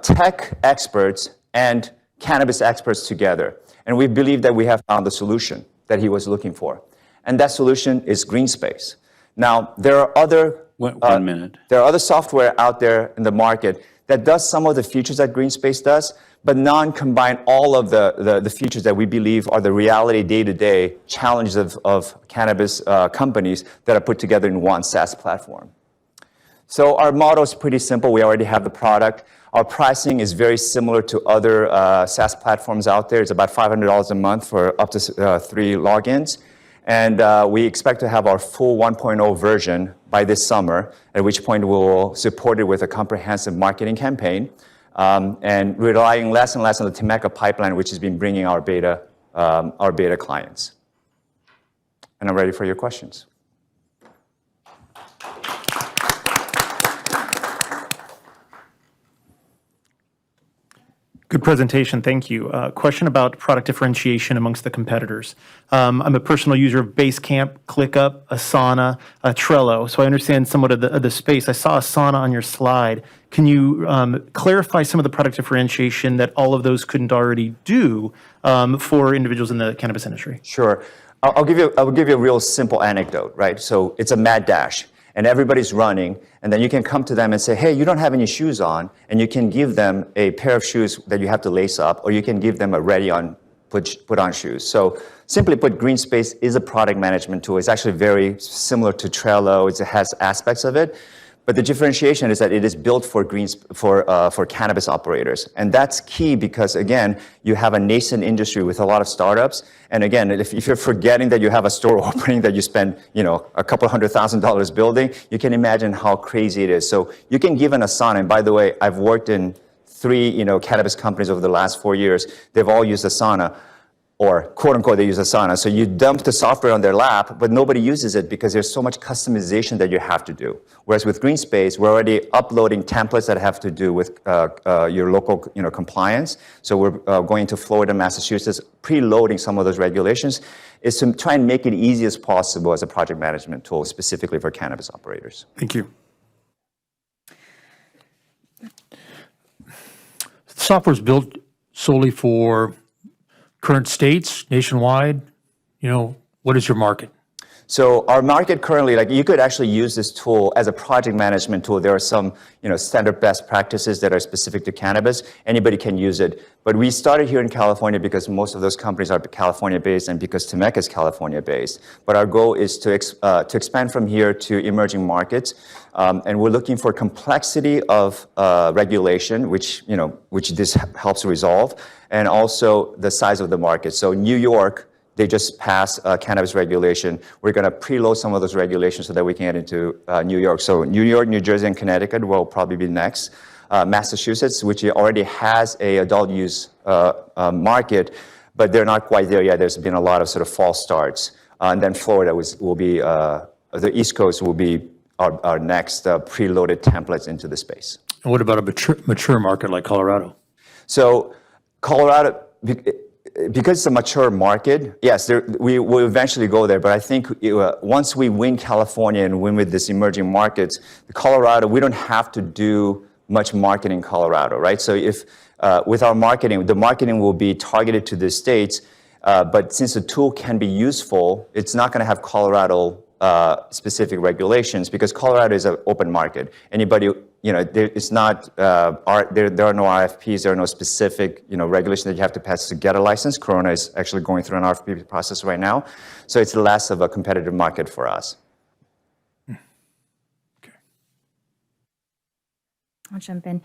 tech experts and cannabis experts together. And we believe that we have found the solution that he was looking for. And that solution is GreenSpace. Now, there are other One minute. There are other software out there in the market that does some of the features that GreenSpace does, but non-combine all of the features that we believe are the reality day-to-day challenges of cannabis companies that are put together in one SaaS platform. So our model is pretty simple. We already have the product. Our pricing is very similar to other SaaS platforms out there. It's about $500 a month for up to 3 logins. And we expect to have our full 1.0 version by this summer, at which point we'll support it with a comprehensive marketing campaign and relying less and less on the Temecca pipeline, which has been bringing our beta clients. And I'm ready for your questions. Good presentation, thank you. Question about product differentiation amongst the competitors. I'm a personal user of Basecamp, ClickUp, Asana, Trello, so I understand somewhat of the space. I saw Asana on your slide. Can you clarify some of the product differentiation that all of those couldn't already do for individuals in the cannabis industry? Sure. I'll give you a real simple anecdote, right? So it's a mad dash, and everybody's running, and then you can come to them and say, hey, you don't have any shoes on, and you can give them a pair of shoes that you have to lace up, or you can give them a ready-on, put-on shoes. So simply put, GreenSpace is a product management tool. It's actually very similar to Trello. It has aspects of it. But the differentiation is that it is built for cannabis operators. And that's key because, again, you have a nascent industry with a lot of startups. And again, if you're forgetting that you have a store opening that you spend, a couple $100,000 building, you can imagine how crazy it is. So you can give an Asana. And by the way, I've worked in 3, cannabis companies over the last 4 years. They've all used Asana. Or quote unquote, they use Asana. So you dump the software on their lap, but nobody uses it because there's so much customization that you have to do. Whereas with GreenSpace, we're already uploading templates that have to do with your local compliance. So we're going to Florida, Massachusetts, preloading some of those regulations is to try and make it easy as possible as a project management tool, specifically for cannabis operators. Thank you. Software's built solely for current states, nationwide, what is your market? So our market currently, like you could actually use this tool as a project management tool. There are some, standard best practices that are specific to cannabis. Anybody can use it. But we started here in California because most of those companies are California-based and because Temec is California-based. But our goal is to expand from here to emerging markets. And we're looking for complexity of regulation, which this helps resolve, and also the size of the market. So New York, they just passed cannabis regulation. We're going to preload some of those regulations so that we can get into New York. So New York, New Jersey, and Connecticut will probably be next. Massachusetts, which already has a adult use market, but they're not quite there yet. There's been a lot of sort of false starts. And then Florida will be, the East Coast will be our next preloaded templates into the space. And what about a mature market like Colorado? So Colorado, because it's a mature market, yes, we will eventually go there. But I think once we win California and win with these emerging markets, Colorado, we don't have to do much marketing in Colorado, right? So if with our marketing, the marketing will be targeted to the states. But since the tool can be useful, it's not going to have Colorado specific regulations because Colorado is an open market. Anybody, it's not, there are no RFPs, there are no specific, regulations that you have to pass to get a license. Corona is actually going through an RFP process right now. So it's less of a competitive market for us. I'll jump in.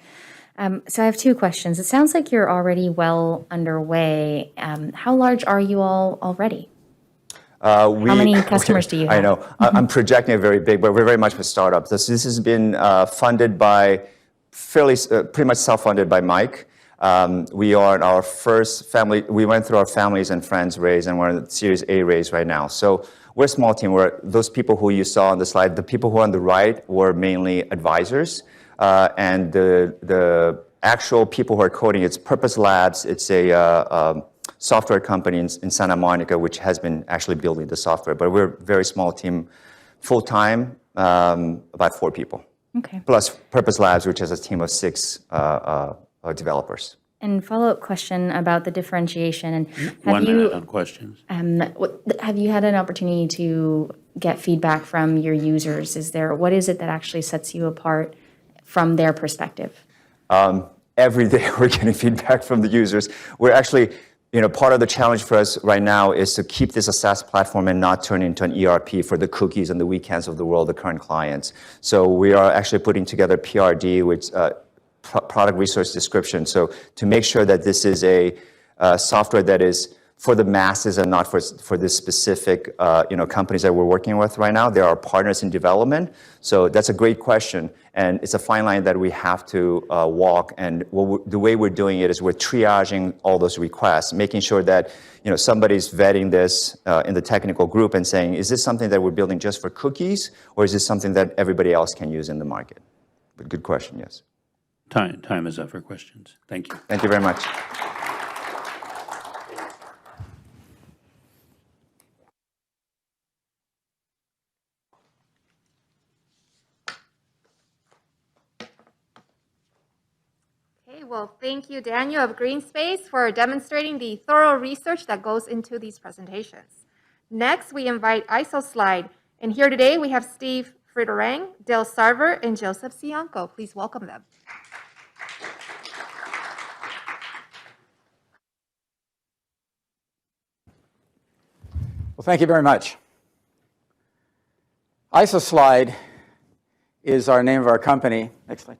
So I have two questions. It sounds like you're already well underway. How large are you all already? How many customers do you have? I know. I'm projecting it very big, but we're very much a startup. This has been funded by, pretty much self-funded by Mike. We are in our first family. We went through our families and friends raise, and we're in the Series A raise right now. So we're a small team. Those people who you saw on the slide, the people who are on the right were mainly advisors. And the actual people who are coding, it's Purpose Labs. It's a software company in Santa Monica, which has been actually building the software. But we're a very small team, full-time, about 4 people. Okay. Plus Purpose Labs, which has a team of 6 developers. And follow-up question about the differentiation. And One minute on questions. have you had an opportunity to get feedback from your users? What is it that actually sets you apart from their perspective? Every day we're getting feedback from the users. We're actually, part of the challenge for us right now is to keep this a SaaS platform and not turn into an ERP for the cookies and the weekends of the world, the current clients. So we are actually putting together PRD, which product resource description. So to make sure that this is a software that is for the masses and not for this specific companies that we're working with right now. There are partners in development. So that's a great question. And it's a fine line that we have to walk. And the way we're doing it is we're triaging all those requests, making sure that somebody's vetting this in the technical group and saying, is this something that we're building just for cookies, or is this something that everybody else can use in the market? But good question, yes. Time is up for questions. Thank you. Thank you very much. Well, thank you, Daniel of GreenSpace, for demonstrating the thorough research that goes into these presentations. Next, we invite IsoSlide. And here today, we have Steve Friederang, Dale Sarver, and Joseph Cianco. Please welcome them. Well, thank you very much. IsoSlide is our name of our company. Next slide.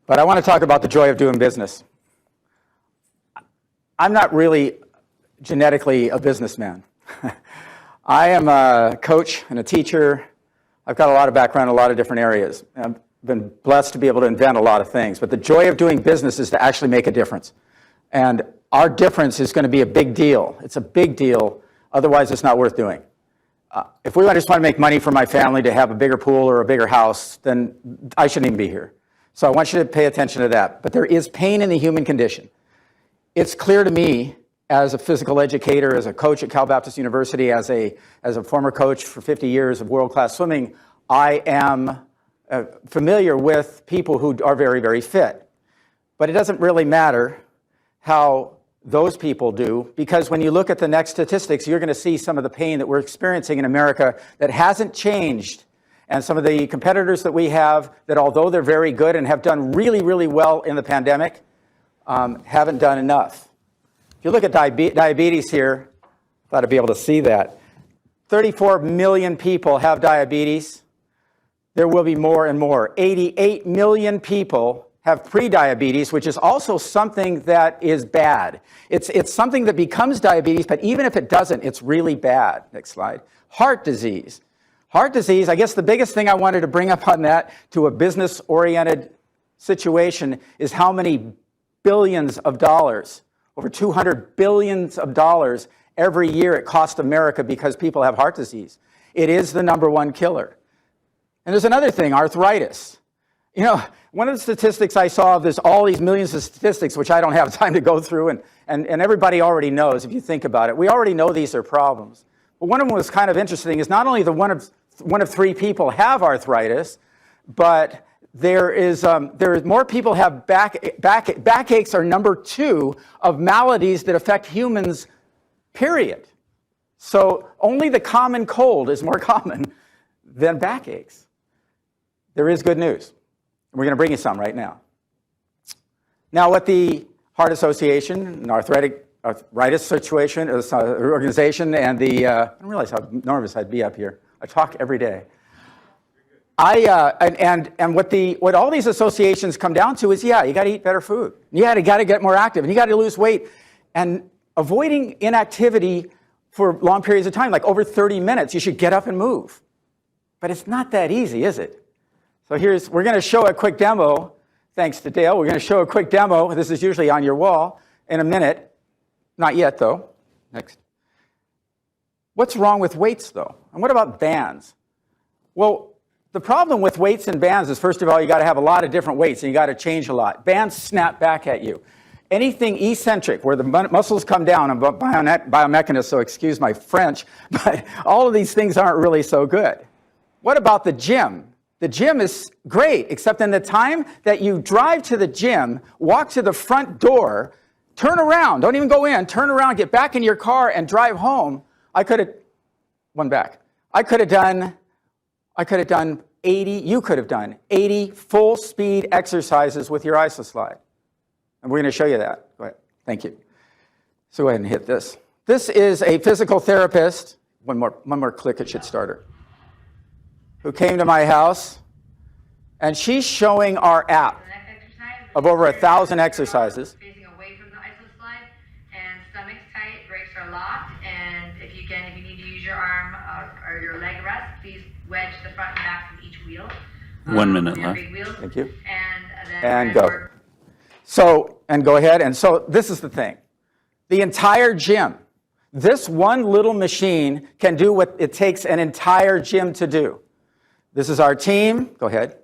But I want to talk about the joy of doing business. I'm not really genetically a businessman. I am a coach and a teacher. I've got a lot of background in a lot of different areas. I've been blessed to be able to invent a lot of things. But the joy of doing business is to actually make a difference. And our difference is going to be a big deal. It's a big deal. Otherwise, it's not worth doing. If we just want to make money for my family to have a bigger pool or a bigger house, then I shouldn't even be here. So I want you to pay attention to that. But there is pain in the human condition. It's clear to me as a physical educator, as a coach at Cal Baptist University, as a former coach for 50 years of world-class swimming, I am familiar with people who are very, very fit. But it doesn't really matter how those people do, because when you look at the next statistics, you're going to see some of the pain that we're experiencing in America that hasn't changed. And some of the competitors that we have that, although they're very good and have done really, really well in the pandemic, haven't done enough. If you look at diabetes here, I thought I'd be able to see that. 34 million people have diabetes. There will be more and more. 88 million people have prediabetes, which is also something that is bad. It's something that becomes diabetes, but even if it doesn't, it's really bad. Next slide. Heart disease. Heart disease, I guess the biggest thing I wanted to bring up on that to a business-oriented situation is how many billions of dollars, over 200 billions of dollars every year it costs America because people have heart disease. It is the #1 killer. And there's another thing, arthritis. You know, one of the statistics I saw, there's all these millions of statistics, which I don't have time to go through, and everybody already knows if you think about it. We already know these are problems. But one of them was kind of interesting, is not only the one of 3 people have arthritis, but there is more people have backaches are #2 of maladies that affect humans, period. So only the common cold is more common than backaches. There is good news. We're going to bring you some right now. Now, what the Heart Association and Arthritis Situation Organization and the I didn't realize how nervous I'd be up here. I talk every day. And what all these associations come down to is, yeah, you got to eat better food. You got to get more active, and you got to lose weight. And avoiding inactivity for long periods of time, like over 30 minutes, you should get up and move. But it's not that easy, is it? So we're going to show a quick demo. Thanks to Dale. We're going to show a quick demo. This is usually on your wall in a minute. Not yet, though. Next. What's wrong with weights, though? And what about bands? Well, the problem with weights and bands is, first of all, you got to have a lot of different weights, and you got to change a lot. Bands snap back at you. Anything eccentric, where the muscles come down, I'm a biomechanist, so excuse my French, but all of these things aren't really so good. What about the gym? The gym is great, except in the time that you drive to the gym, walk to the front door, turn around, don't even go in, turn around, get back in your car and drive home. I could have done 80, you could have done 80 full speed exercises with your IsoSlide. And we're going to show you that. Go ahead. Thank you. So go ahead and hit this. This is a physical therapist. One more click, it should start her. Who came to my house, and she's showing our app of over 1,000 exercises. Facing away from the IsoSlide, and stomach's tight, brakes are locked, and if you need to use your arm or your leg rest, please wedge the front and back from each wheel. 1 minute left. Thank you. And then And go. So, and go ahead. And so this is the thing. The entire gym, this one little machine can do what it takes an entire gym to do. This is our team. Go ahead.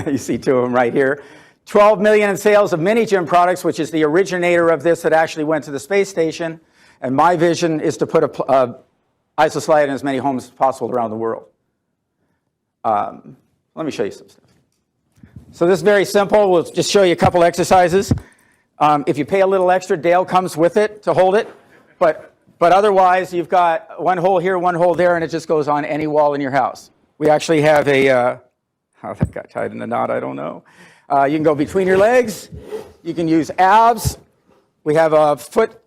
You see 2 of them right here. 12 million in sales of Mini Gym products, which is the originator of this that actually went to the space station. And my vision is to put a IsoSlide in as many homes as possible around the world. Let me show you some stuff. So this is very simple. We'll just show you a couple exercises. If you pay a little extra, Dale comes with it to hold it. But otherwise, you've got one hole here, one hole there, and it just goes on any wall in your house. We actually have how that got tied in a knot, I don't know. You can go between your legs. You can use abs. We have foot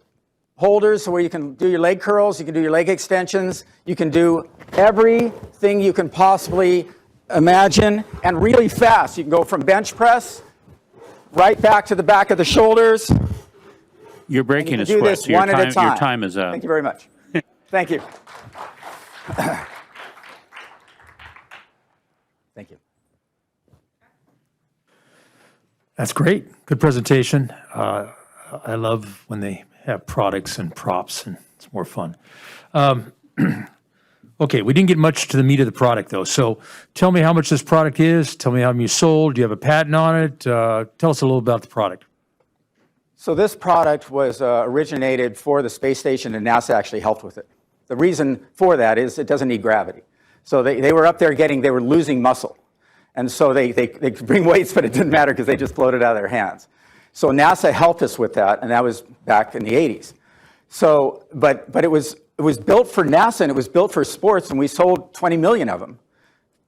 holders where you can do your leg curls. You can do your leg extensions. You can do everything you can possibly imagine, and really fast. You can go from bench press right back to the back of the shoulders. You're breaking a do sweat, this so your one at a time, your time. time is up. Thank you very much. Thank you. Thank you. That's great. Good presentation. I love when they have products and props, and it's more fun. Okay, we didn't get much to the meat of the product, though. So tell me how much this product is. Tell me how many you sold. Do you have a patent on it? Tell us a little about the product. So this product was originated for the space station, and NASA actually helped with it. The reason for that is it doesn't need gravity. So they were up there they were losing muscle. And so they could bring weights, but it didn't matter because they just floated out of their hands. So NASA helped us with that, and that was back in the 80s. So, but it was built for NASA, and it was built for sports, and we sold 20 million of them.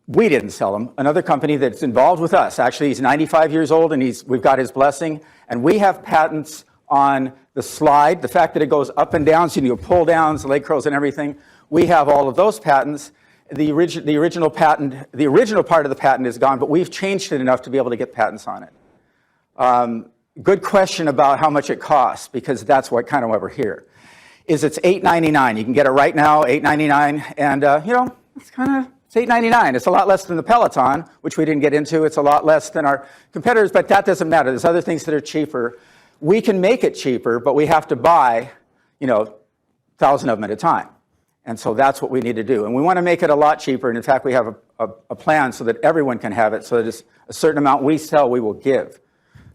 We didn't sell them. Another company that's involved with us, actually, he's 95 years old, and we've got his blessing, and we have patents on the slide, the fact that it goes up and down, so you can do pull downs, leg curls, and everything. We have all of those patents. The original patent, the original part of the patent is gone, but we've changed it enough to be able to get patents on it. Good question about how much it costs, because that's what we're here. It's $8.99. You can get it right now, $8.99, and it's $8.99. It's a lot less than the Peloton, which we didn't get into. It's a lot less than our competitors, but that doesn't matter. There's other things that are cheaper. We can make it cheaper, but we have to buy, 1,000 of them at a time. And so that's what we need to do. And we want to make it a lot cheaper. And in fact, we have a plan so that everyone can have it, so that it's a certain amount we sell, we will give.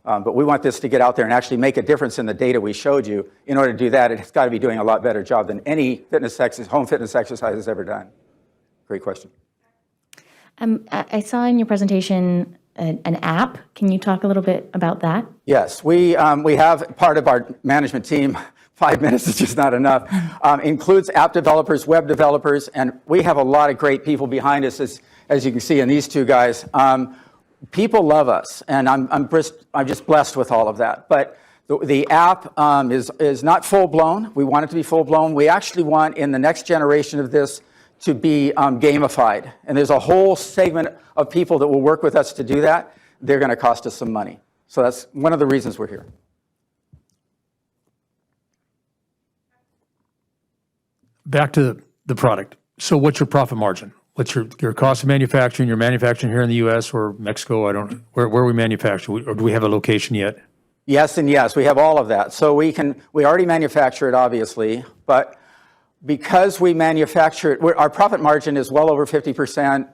But we want this to get out there and actually make a difference in the data we showed you. In order to do that, it's got to be doing a lot better job than any home fitness exercise has ever done. Great question. I saw in your presentation an app. Can you talk a little bit about that? Yes, we have part of our management team. 5 minutes is just not enough. Includes app developers, web developers, and we have a lot of great people behind us, as you can see in these two guys. People love us, and I'm just blessed with all of that. But the app is not full blown. We want it to be full blown. We actually want, in the next generation of this, to be gamified. And there's a whole segment of people that will work with us to do that. They're going to cost us some money. So that's one of the reasons we're here. Back to the product. So what's your profit margin? What's your cost of manufacturing? You're manufacturing here in the U.S. or Mexico? Where we manufacture, or do we have a location yet? Yes and yes, we have all of that. So we already manufacture it, obviously, but because we manufacture it, our profit margin is well over 50%.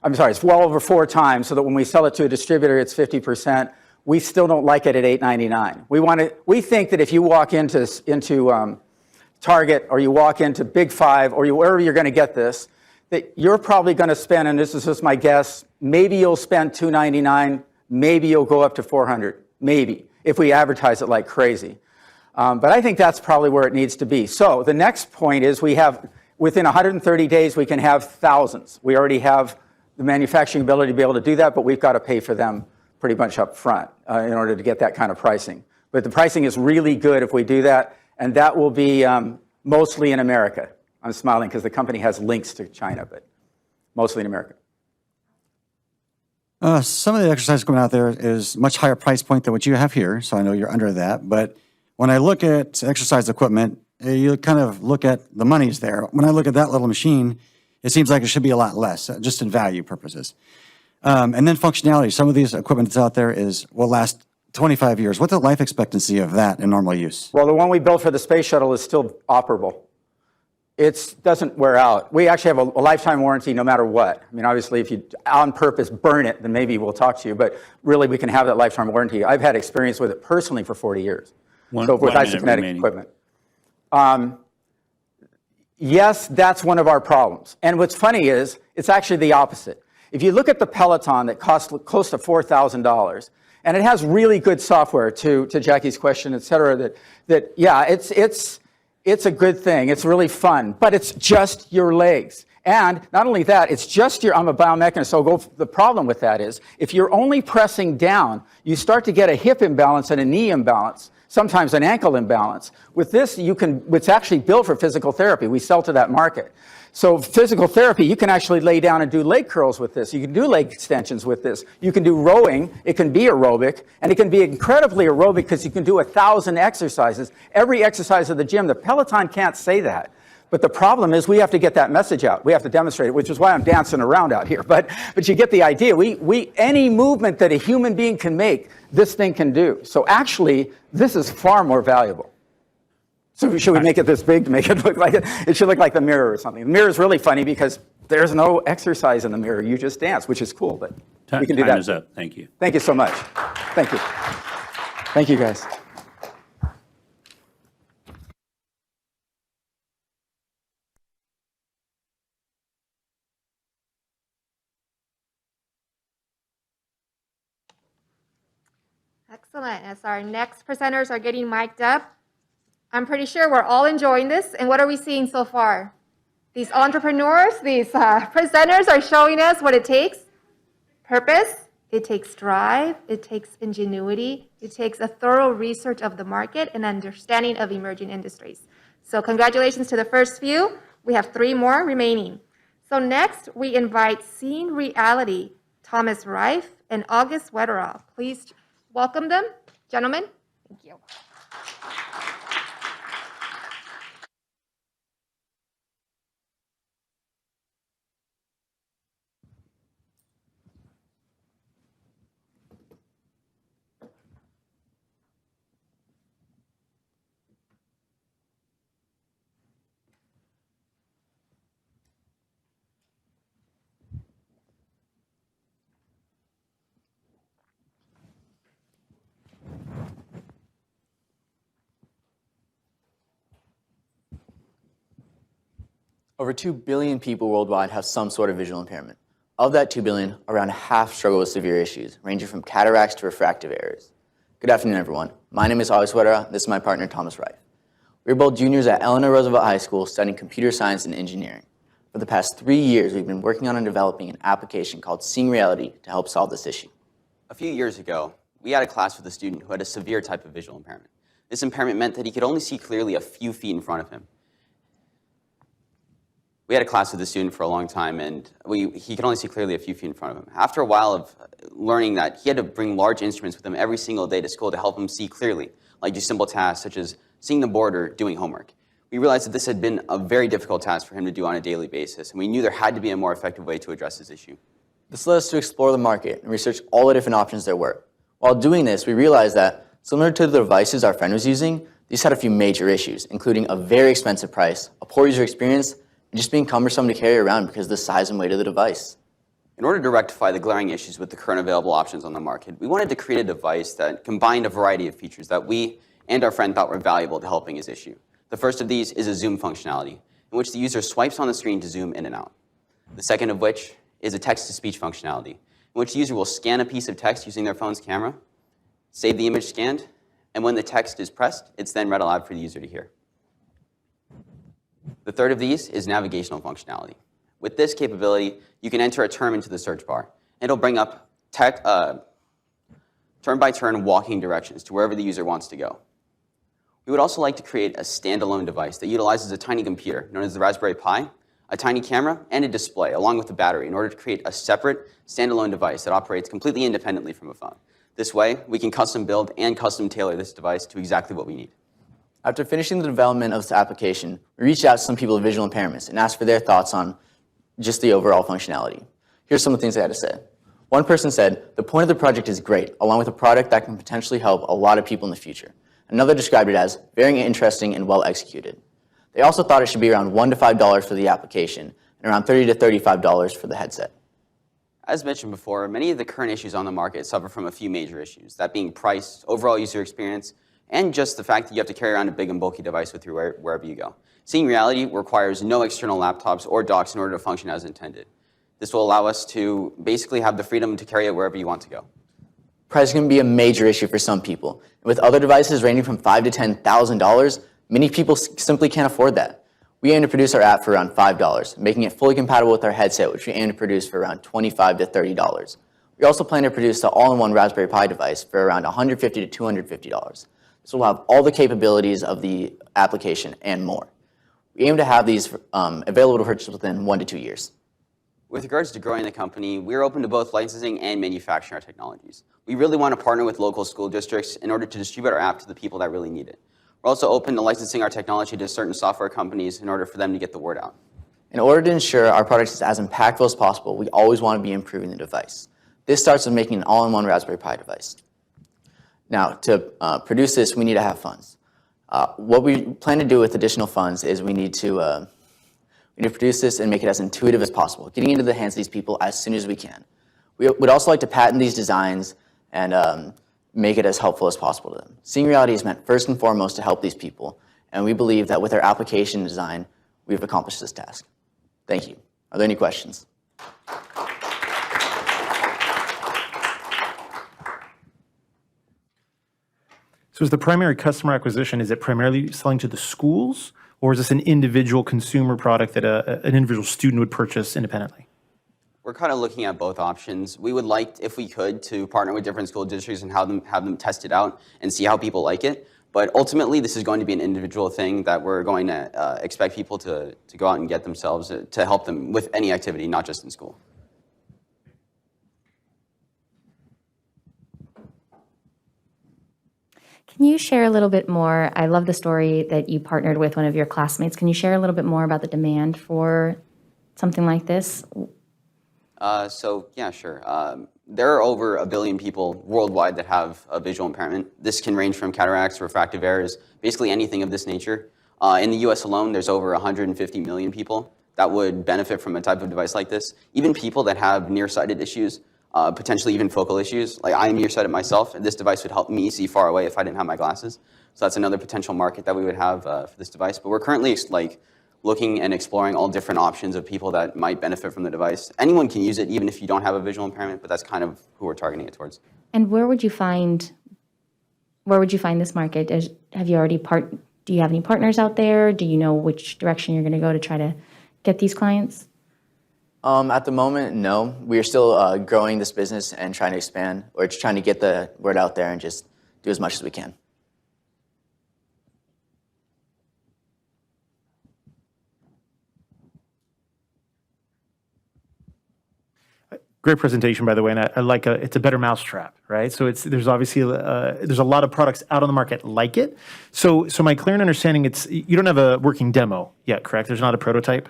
I'm sorry, it's well over 4 times, so that when we sell it to a distributor, it's 50%. We still don't like it at $8.99. We think that if you walk into Target, or you walk into Big Five, or wherever you're going to get this, that you're probably going to spend, and this is just my guess, maybe you'll spend $2.99, maybe you'll go up to $400, maybe, if we advertise it like crazy. But I think that's probably where it needs to be. So the next point is within 130 days, we can have thousands. We already have the manufacturing ability to be able to do that, but we've got to pay for them pretty much up front in order to get that kind of pricing. But the pricing is really good if we do that, and that will be mostly in America. I'm smiling because the company has links to China, but mostly in America. Some of the exercise going out there is much higher price point than what you have here, so I know you're under that. But when I look at exercise equipment, you kind of look at the money's there. When I look at that little machine, it seems like it should be a lot less, just in value purposes. And then functionality. Some of these equipment that's out there will last 25 years. What's the life expectancy of that in normal use? Well, the one we built for the space shuttle is still operable. It doesn't wear out. We actually have a lifetime warranty no matter what. I mean, obviously, if you on purpose burn it, then maybe we'll talk to you. But really, we can have that lifetime warranty. I've had experience with it personally for 40 years. So with isokinetic equipment. Yes, that's one of our problems. And what's funny is, it's actually the opposite. If you look at the Peloton that costs close to $4,000, and it has really good software, to Jackie's question, et cetera, yeah, it's a good thing. It's really fun, but it's just your legs. And not only that, it's just I'm a biomechanist, so the problem with that is, if you're only pressing down, you start to get a hip imbalance and a knee imbalance, sometimes an ankle imbalance. With this, it's actually built for physical therapy. We sell to that market. So physical therapy, you can actually lay down and do leg curls with this. You can do leg extensions with this. You can do rowing. It can be aerobic, and it can be incredibly aerobic because you can do 1,000 exercises. Every exercise of the gym. The Peloton can't say that. But the problem is we have to get that message out. We have to demonstrate it, which is why I'm dancing around out here. But you get the idea. Any movement that a human being can make, this thing can do. So actually, this is far more valuable. So should we make it this big to make it look like it? It should look like the mirror or something. The mirror is really funny because there's no exercise in the mirror. You just dance, which is cool, but we can do that. Time is up. Thank you. Thank you so much. Thank you. Thank you, guys. Excellent. As our next presenters are getting mic'd up, I'm pretty sure we're all enjoying this. And what are we seeing so far? These entrepreneurs, these presenters are showing us what it takes. Purpose, it takes drive, it takes ingenuity, it takes a thorough research of the market and understanding of emerging industries. So congratulations to the first few. We have 3 more remaining. So next, we invite Seeing Reality, Thomas Reif and August Wetterall. Please welcome them, gentlemen. Thank you. Over 2 billion people worldwide have some sort of visual impairment. Of that 2 billion, around half struggle with severe issues, ranging from cataracts to refractive errors. Good afternoon, everyone. My name is August Wetterall. This is my partner, Thomas Reif. We're both juniors at Eleanor Roosevelt High School studying computer science and engineering. For the past 3 years, we've been working on and developing an application called Seeing Reality to help solve this issue. A few years ago, we had a class with a student who had a severe type of visual impairment. This impairment meant that he could only see clearly a few feet in front of him. We had a class with the student for a long time, and he could only see clearly a few feet in front of him. After a while of learning that he had to bring large instruments with him every single day to school to help him see clearly, like do simple tasks such as seeing the board or doing homework, we realized that this had been a very difficult task for him to do on a daily basis, and we knew there had to be a more effective way to address this issue. This led us to explore the market and research all the different options there were. While doing this, we realized that, similar to the devices our friend was using, these had a few major issues, including a very expensive price, a poor user experience, and just being cumbersome to carry around because of the size and weight of the device. In order to rectify the glaring issues with the current available options on the market, we wanted to create a device that combined a variety of features that we and our friend thought were valuable to helping his issue. The first of these is a zoom functionality, in which the user swipes on the screen to zoom in and out. The second of which is a text-to-speech functionality, in which the user will scan a piece of text using their phone's camera, save the image scanned, and when the text is pressed, it's then read aloud for the user to hear. The third of these is navigational functionality. With this capability, you can enter a term into the search bar, and it'll bring up turn-by-turn walking directions to wherever the user wants to go. We would also like to create a standalone device that utilizes a tiny computer, known as the Raspberry Pi, a tiny camera, and a display, along with a battery, in order to create a separate, standalone device that operates completely independently from a phone. This way, we can custom build and custom tailor this device to exactly what we need. After finishing the development of this application, we reached out to some people with visual impairments and asked for their thoughts on just the overall functionality. Here's some of the things they had to say. One person said, "The point of the project is great, along with a product that can potentially help a lot of people in the future." Another described it as very interesting and well executed. They also thought it should be around $1 to $5 for the application and around $30 to $35 for the headset. As mentioned before, many of the current issues on the market suffer from a few major issues, that being price, overall user experience, and just the fact that you have to carry around a big and bulky device with you wherever you go. Seeing Reality requires no external laptops or docks in order to function as intended. This will allow us to basically have the freedom to carry it wherever you want to go. Price can be a major issue for some people. And with other devices ranging from $5,000 to $10,000, many people simply can't afford that. We aim to produce our app for around $5, making it fully compatible with our headset, which we aim to produce for around $25 to $30. We also plan to produce the all-in-one Raspberry Pi device for around $150 to $250. This will have all the capabilities of the application and more. We aim to have these available to purchase within 1 to 2 years. With regards to growing the company, we're open to both licensing and manufacturing our technologies. We really want to partner with local school districts in order to distribute our app to the people that really need it. We're also open to licensing our technology to certain software companies in order for them to get the word out. In order to ensure our product is as impactful as possible, we always want to be improving the device. This starts with making an all-in-one Raspberry Pi device. Now, to produce this, we need to have funds. What we plan to do with additional funds is we need to produce this and make it as intuitive as possible, getting into the hands of these people as soon as we can. We would also like to patent these designs and make it as helpful as possible to them. Seeing Reality is meant first and foremost to help these people, and we believe that with our application design, we've accomplished this task. Thank you. Are there any questions? So is the primary customer acquisition, is it primarily selling to the schools, or is this an individual consumer product that an individual student would purchase independently? We're kind of looking at both options. We would like, if we could, to partner with different school districts and have them test it out and see how people like it. But ultimately, this is going to be an individual thing that we're going to expect people to go out and get themselves to help them with any activity, not just in school. Can you share a little bit more? I love the story that you partnered with one of your classmates. Can you share a little bit more about the demand for something like this? Yeah, sure. There are over 1 billion people worldwide that have a visual impairment. This can range from cataracts, refractive errors, basically anything of this nature. In the US alone, there's over 150 million people that would benefit from a type of device like this. Even people that have nearsighted issues, potentially even focal issues. Like I am nearsighted myself, and this device would help me see far away if I didn't have my glasses. So that's another potential market that we would have for this device. But we're currently looking and exploring all different options of people that might benefit from the device. Anyone can use it, even if you don't have a visual impairment, but that's kind of who we're targeting it towards. And where would you find this market? Do you have any partners out there? Do you know which direction you're going to go to try to get these clients? At the moment, no. We are still growing this business and trying to expand. We're just trying to get the word out there and just do as much as we can. Great presentation, by the way, and I like it's a better mousetrap, right? So there's obviously there's a lot of products out on the market like it. So my clear understanding, you don't have a working demo yet, correct? There's not a prototype.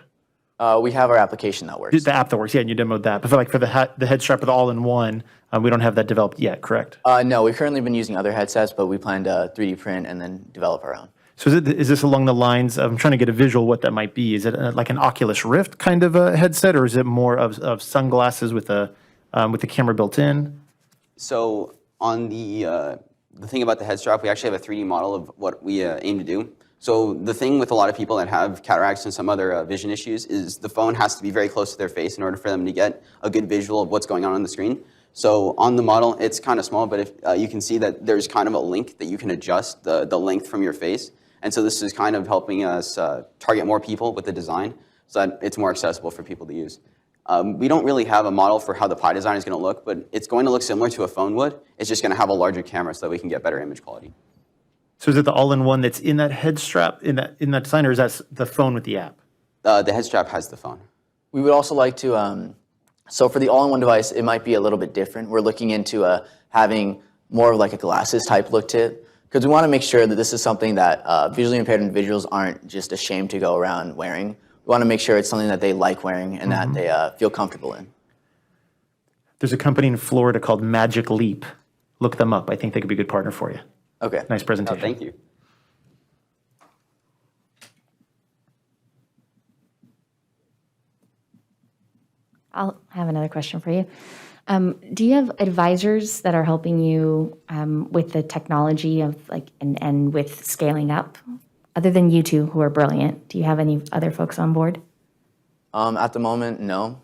We have our application that works. The app that works, yeah, and you demoed that. But for the head strap with the all-in-one, we don't have that developed yet, correct? No, we've currently been using other headsets, but we plan to 3D print and then develop our own. So is this along the lines of, I'm trying to get a visual what that might be. Is it like an Oculus Rift kind of a headset, or is it more of sunglasses with the camera built in? So on the thing about the head strap, we actually have a 3D model of what we aim to do. So the thing with a lot of people that have cataracts and some other vision issues is the phone has to be very close to their face in order for them to get a good visual of what's going on the screen. So on the model, it's kind of small, but if you can see that there's kind of a link that you can adjust the length from your face. And so this is kind of helping us target more people with the design so that it's more accessible for people to use. We don't really have a model for how the Pi design is going to look, but it's going to look similar to a phone would. It's just going to have a larger camera so that we can get better image quality. So is it the all-in-one that's in that head strap, in that design, or is that the phone with the app? The head strap has the phone. We would also like to, so for the all-in-one device, it might be a little bit different. We're looking into having more of like a glasses type look to it, because we want to make sure that this is something that visually impaired individuals aren't just ashamed to go around wearing. We want to make sure it's something that they like wearing and that they feel comfortable in. There's a company in Florida called Magic Leap. Look them up. I think they could be a good partner for you. Okay. Nice presentation. Thank you. I'll have another question for you. Do you have advisors that are helping you with the technology of and with scaling up? Other than you two who are brilliant, do you have any other folks on board? At the moment, no.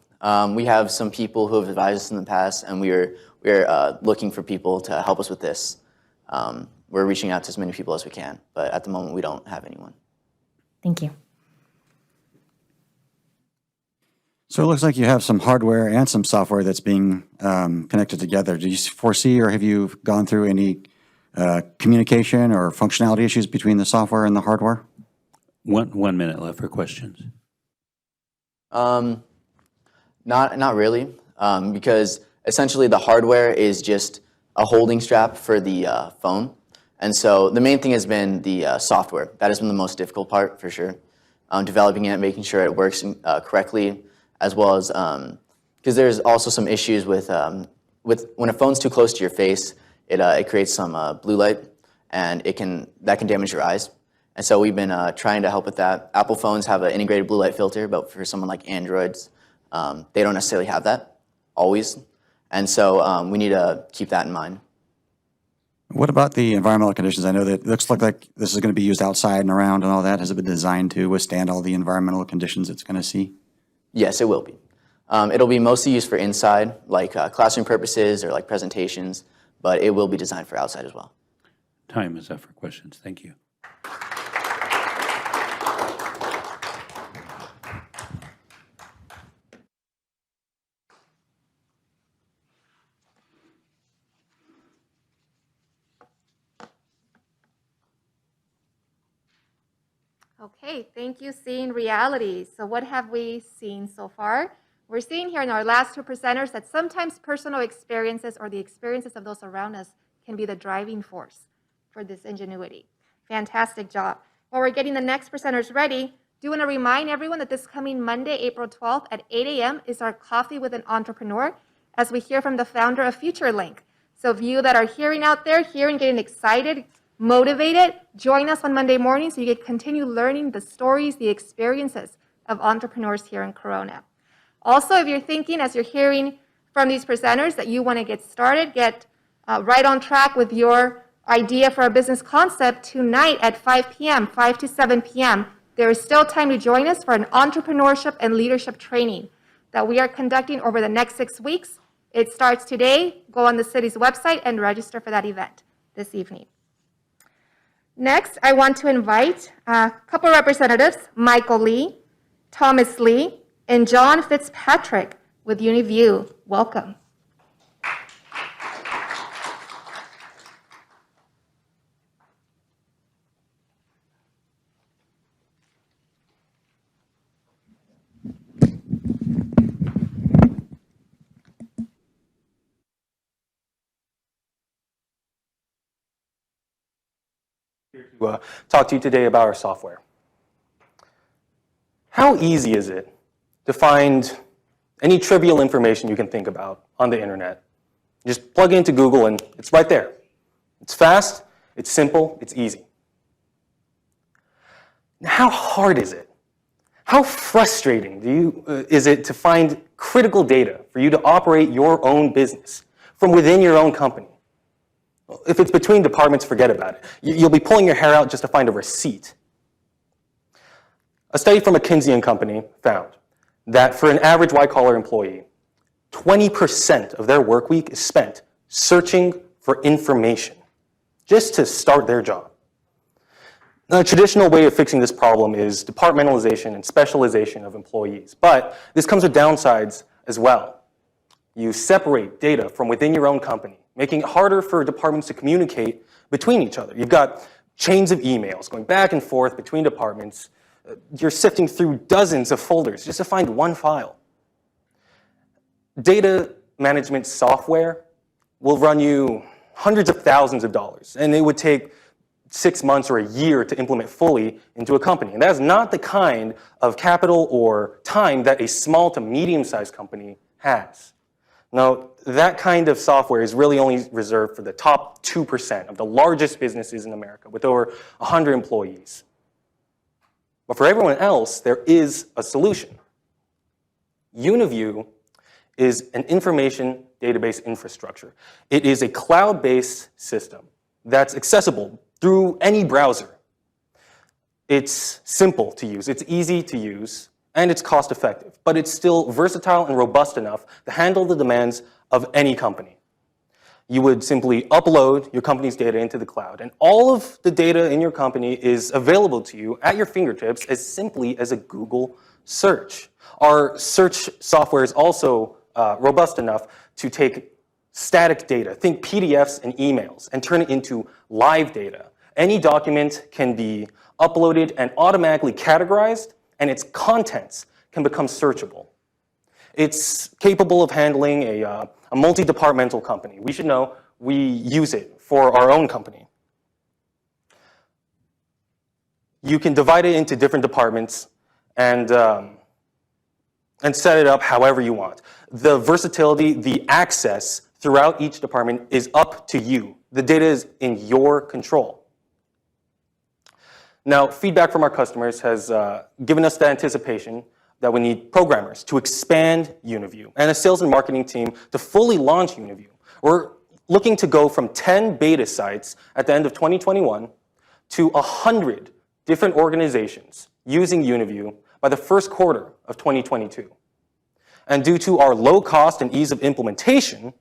We have some people who have advised us in the past, and we're looking for people to help us with this. We're reaching out to as many people as we can, but at the moment we don't have anyone. Thank you. So it looks like you have some hardware and some software that's being connected together. Do you foresee or have you gone through any communication or functionality issues between the software and the hardware? 1 minute left for questions. Not really, because essentially the hardware is just a holding strap for the phone. And so the main thing has been the software. That has been the most difficult part, for sure. Developing it, making sure it works correctly, as well as, because there's also some issues with when a phone's too close to your face, it creates some blue light, and that can damage your eyes. And so we've been trying to help with that. Apple phones have an integrated blue light filter, but for someone like Androids, they don't necessarily have that, always. And so we need to keep that in mind. What about the environmental conditions? I know that it looks like this is going to be used outside and around and all that. Has it been designed to withstand all the environmental conditions it's going to see? Yes, it will be. It'll be mostly used for inside, like classroom purposes or like presentations, but it will be designed for outside as well. time is up for questions. Thank you. Okay, thank you, Seeing Reality. So what have we seen so far? We're seeing here in our last two presenters that sometimes personal experiences or the experiences of those around us can be the driving force for this ingenuity. Fantastic job. While we're getting the next presenters ready, do want to remind everyone that this coming Monday, April 12th at 8 a.m. is our Coffee with an Entrepreneur as we hear from the founder of FutureLink. So if you that are hearing out there, hearing, getting excited, motivated, join us on Monday morning so you can continue learning the stories, the experiences of entrepreneurs here in Corona. Also, if you're thinking as you're hearing from these presenters that you want to get started, get right on track with your idea for a business concept, tonight at 5 p.m., 5 to 7 p.m., there is still time to join us for an entrepreneurship and leadership training that we are conducting over the next 6 weeks. It starts today. Go on the city's website and register for that event this evening. Next, I want to invite a couple representatives, Michael Lee, Thomas Lee, and John Fitzpatrick with UniView. Welcome. To talk to you today about our software. How easy is it to find any trivial information you can think about on the internet? Just plug it into Google and it's right there. It's fast, it's simple, it's easy. Now, how hard is it? How frustrating is it to find critical data for you to operate your own business from within your own company? If it's between departments, forget about it. You'll be pulling your hair out just to find a receipt. A study from McKinsey & Company found that for an average white-collar employee, 20% of their work week is spent searching for information just to start their job. Now, a traditional way of fixing this problem is departmentalization and specialization of employees, but this comes with downsides as well. You separate data from within your own company, making it harder for departments to communicate between each other. You've got chains of emails going back and forth between departments. You're sifting through dozens of folders just to find one file. Data management software will run you hundreds of thousands of dollars, and it would take 6 months or a year to implement fully into a company. And that is not the kind of capital or time that a small to medium-sized company has. Now, that kind of software is really only reserved for the top 2% of the largest businesses in America with over 100 employees. But for everyone else, there is a solution. UniView is an information database infrastructure. It is a cloud-based system that's accessible through any browser. It's simple to use, it's easy to use, and it's cost effective, but it's still versatile and robust enough to handle the demands of any company. You would simply upload your company's data into the cloud, and all of the data in your company is available to you at your fingertips as simply as a Google search. Our search software is also robust enough to take static data, think PDFs and emails, and turn it into live data. Any document can be uploaded and automatically categorized, and its contents can become searchable. It's capable of handling a multi-departmental company. We should know we use it for our own company. You can divide it into different departments and set it up however you want. The versatility, the access throughout each department is up to you. The data is in your control. Now, feedback from our customers has given us the anticipation that we need programmers to expand UniView and a sales and marketing team to fully launch UniView. We're looking to go from 10 beta sites at the end of 2021 to 100 different organizations using UniView by the first quarter of 2022. And due to our low cost and ease of implementation,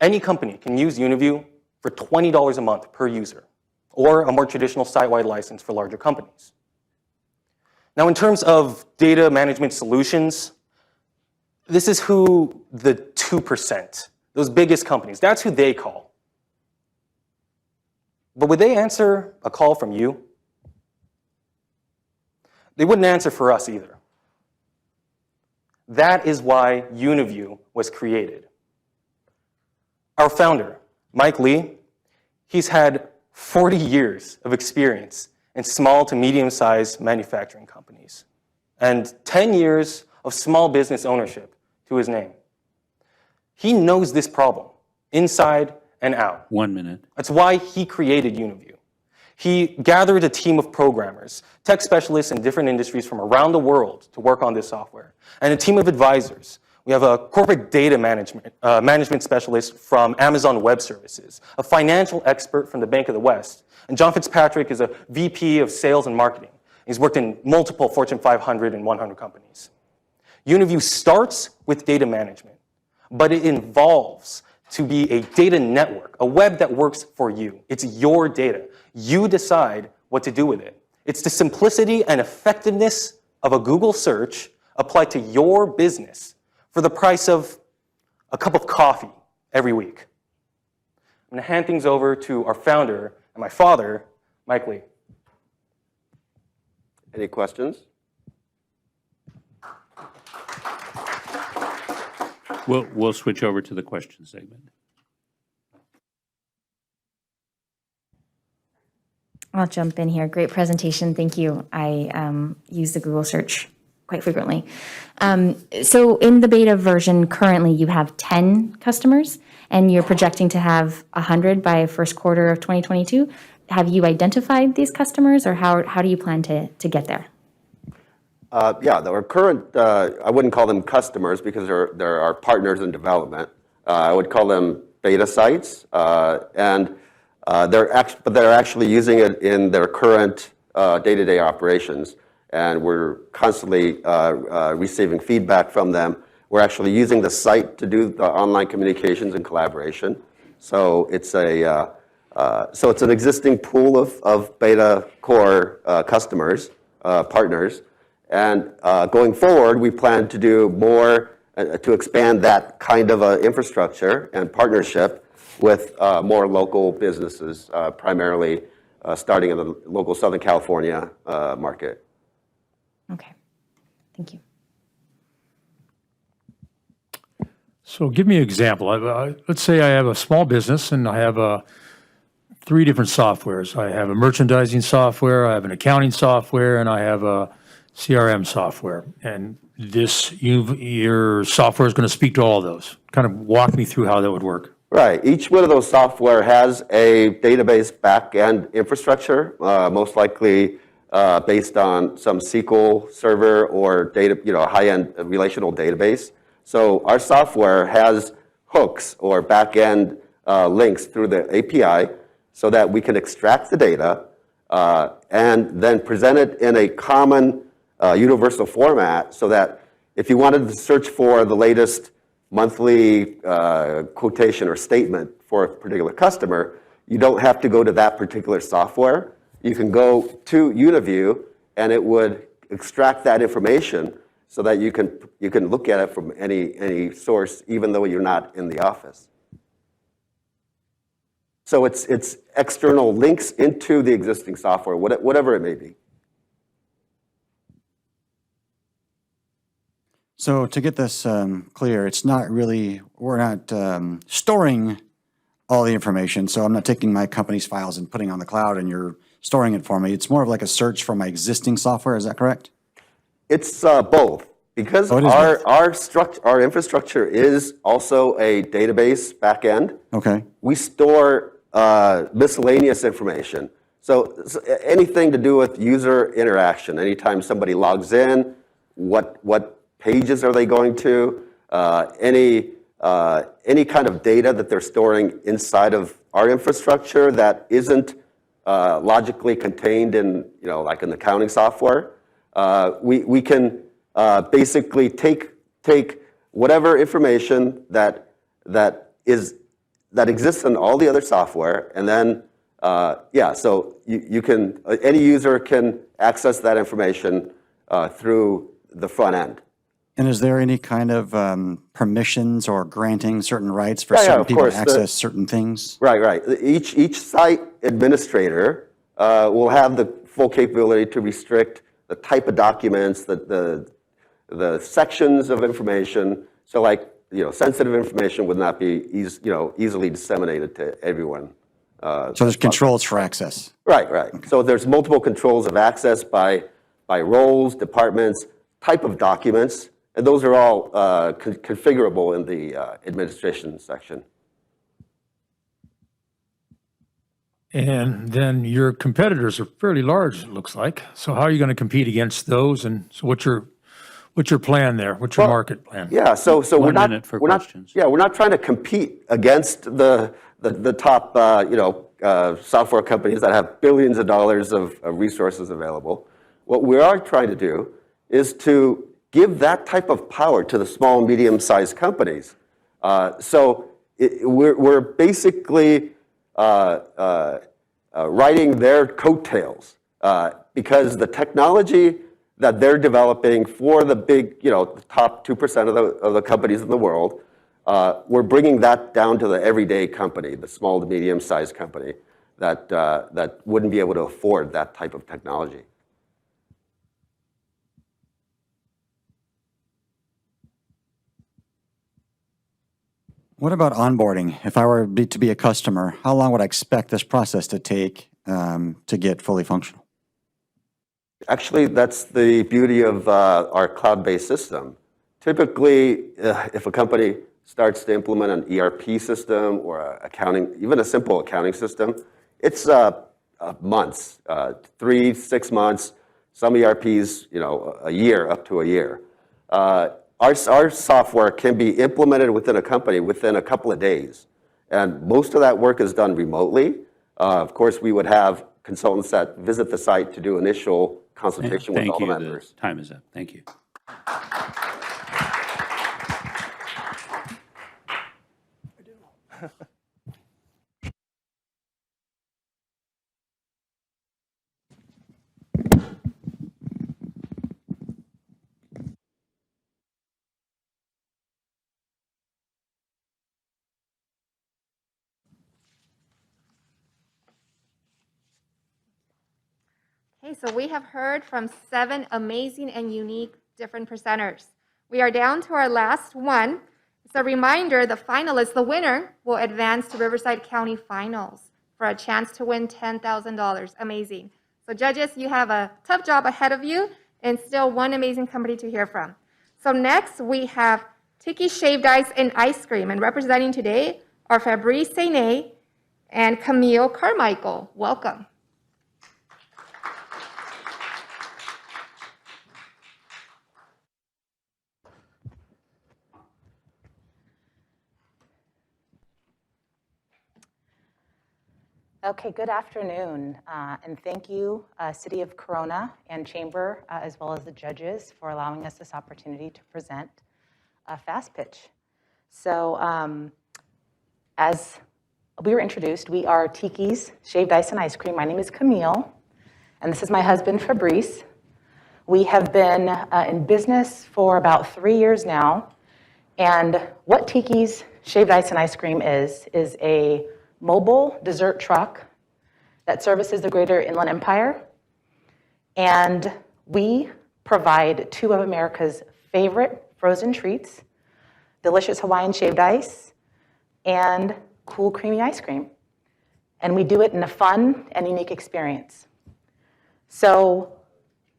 any company can use UniView for $20 a month per user, or a more traditional site-wide license for larger companies. Now, in terms of data management solutions, this is who the 2%, those biggest companies, that's who they call. But would they answer a call from you? They wouldn't answer for us either. That is why UniView was created. Our founder, Mike Lee, he's had 40 years of experience in small to medium-sized manufacturing companies and 10 years of small business ownership to his name. He knows this problem inside and out. 1 minute. That's why he created UniView. He gathered a team of programmers, tech specialists in different industries from around the world to work on this software, and a team of advisors. We have a corporate data management specialist from Amazon Web Services, a financial expert from the Bank of the West, and John Fitzpatrick is a VP of Sales and Marketing. He's worked in multiple Fortune 500 and 100 companies. UniView starts with data management, but it involves to be a data network, a web that works for you. It's your data. You decide what to do with it. It's the simplicity and effectiveness of a Google search applied to your business for the price of a cup of coffee every week. I'm going to hand things over to our founder and my father, Mike Lee. Any questions? We'll switch over to the question segment. I'll jump in here. Great presentation. Thank you. I use the Google search quite frequently. So in the beta version currently, you have 10 customers, and you're projecting to have 100 by first quarter of 2022. Have you identified these customers, or how do you plan to get there? Yeah, our current, I wouldn't call them customers because they're our partners in development. I would call them beta sites, and they're actually using it in their current day-to-day operations, and we're constantly receiving feedback from them. We're actually using the site to do the online communications and collaboration. So it's an existing pool of beta core customers, partners. And going forward, we plan to do more to expand that kind of infrastructure and partnership with more local businesses, primarily starting in the local Southern California market. Okay, thank you. So give me an example. Let's say I have a small business and I have 3 different softwares. I have a merchandising software, I have an accounting software, and I have a CRM software. And your software is going to speak to all of those. Kind of walk me through how that would work. Right. Each one of those software has a database back-end infrastructure, most likely based on some SQL server or high-end relational database. So our software has hooks or back-end links through the API so that we can extract the data and then present it in a common universal format so that if you wanted to search for the latest monthly quotation or statement for a particular customer, you don't have to go to that particular software. You can go to UniView and it would extract that information so that you can look at it from any source, even though you're not in the office. So it's external links into the existing software, whatever it may be. So to get this clear, it's not really, we're not storing all the information. So I'm not taking my company's files and putting it on the cloud and you're storing it for me. It's more of like a search for my existing software. Is that correct? It's both. Because our infrastructure is also a database backend. Okay. We store miscellaneous information. So anything to do with user interaction, anytime somebody logs in, what pages are they going to, any kind of data that they're storing inside of our infrastructure that isn't logically contained in, like an accounting software, we can basically take whatever information that is that exists in all the other software, and then, so you can, any user can access that information through the front end. And is there any kind of permissions or granting certain rights for Yeah, certain of people course. to access certain things? Right. Each site administrator will have the full capability to restrict the type of documents, the sections of information. So, like, sensitive information would not be easily disseminated to everyone. So there's controls for access. Right. Okay. So there's multiple controls of access by roles, departments, type of documents, and those are all configurable in the administration section. And then your competitors are fairly large, it looks like. So how are you going to compete against those? And so what's your plan there? What's your market plan? Yeah, so we're One not minute for we're questions. not we're not trying to compete against the top software companies that have billions of dollars of resources available. What we are trying to do is to give that type of power to the small and medium-sized companies. We're basically riding their coattails because the technology that they're developing for the big, the top 2% of the companies in the world, we're bringing that down to the everyday company, the small to medium-sized company that wouldn't be able to afford that type of technology. What about onboarding? If I were to be a customer, how long would I expect this process to take to get fully functional? Actually, that's the beauty of our cloud-based system. Typically, if a company starts to implement an ERP system or accounting, even a simple accounting system, it's months, 3-6 months. Some ERPs, a year, up to a year. Our software can be implemented within a company within a couple of days. And most of that work is done remotely. Of course, we would have consultants that visit the site to do initial consultation with all the members. Time is up. Thank you. Okay, so we have heard from 7 amazing and unique different presenters. We are down to our last one. It's a reminder, the finalist, the winner, will advance to Riverside County Finals for a chance to win $10,000. Amazing. So judges, you have a tough job ahead of you and still one amazing company to hear from. So next we have Tiki Shaved Ice and Ice Cream, and representing today are Fabrice Sene and Camille Carmichael. Welcome. Okay, good afternoon, and thank you, City of Corona and Chamber, as well as the judges, for allowing us this opportunity to present a Fast Pitch. So, as we were introduced, we are Tiki's Shaved Ice and Ice Cream. My name is Camille, and this is my husband, Fabrice. We have been in business for about 3 years now, and what Tiki's Shaved Ice and Ice Cream is a mobile dessert truck that services the greater Inland Empire. And we provide 2 of America's favorite frozen treats, delicious Hawaiian shaved ice and cool creamy ice cream. And we do it in a fun and unique experience. So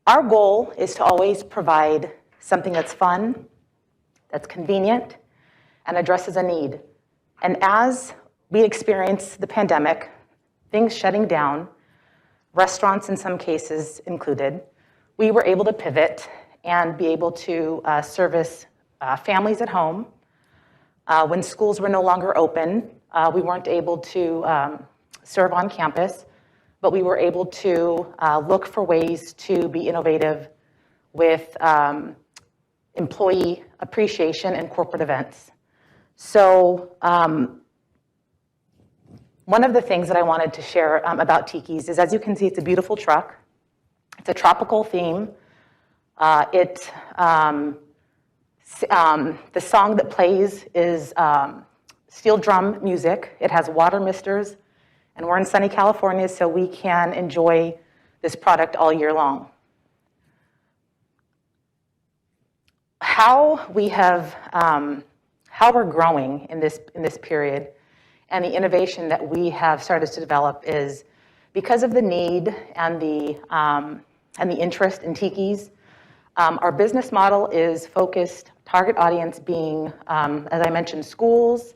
our goal is to always provide something that's fun, that's convenient, and addresses a need. And as we experienced the pandemic, things shutting down, restaurants in some cases included, we were able to pivot and be able to service families at home. When schools were no longer open, we weren't able to serve on campus, but we were able to look for ways to be innovative with employee appreciation and corporate events. So One of the things that I wanted to share about Tiki's is, as you can see, it's a beautiful truck. It's a tropical theme. The song that plays is steel drum music. It has water misters, and we're in sunny California, so we can enjoy this product all year long. How we're growing in this period and the innovation that we have started to develop is because of the need and the interest in Tiki's. Our business model is focused, target audience being, as I mentioned, schools,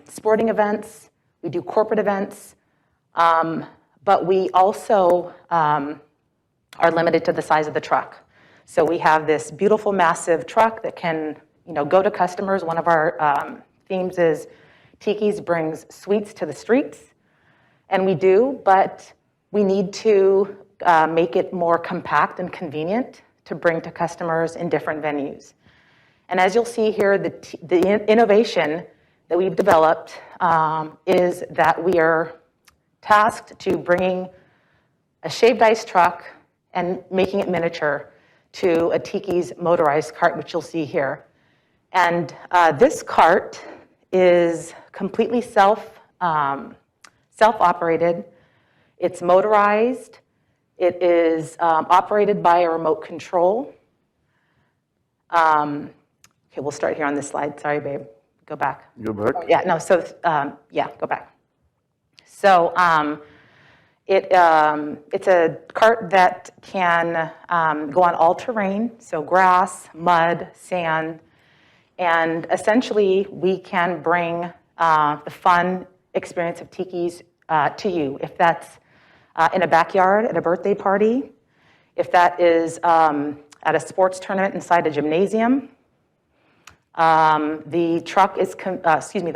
sporting events. We do corporate events, but we also are limited to the size of the truck. So we have this beautiful, massive truck that can, go to customers. One of our themes is Tiki's brings sweets to the streets, and we do, but we need to make it more compact and convenient to bring to customers in different venues. And as you'll see here, the innovation that we've developed is that we are tasked to bringing a shaved ice truck and making it miniature to a Tiki's motorized cart, which you'll see here. And this cart is completely self-operated. It's motorized. It is operated by a remote control. Okay, we'll start here on this slide. Sorry, babe. Go back. Go back? Oh, yeah, no, so, yeah, go back. So it's a cart that can go on all terrain, so grass, mud, sand, and essentially we can bring the fun experience of Tiki's to you. If that's in a backyard at a birthday party, if that is at a sports tournament inside a gymnasium, the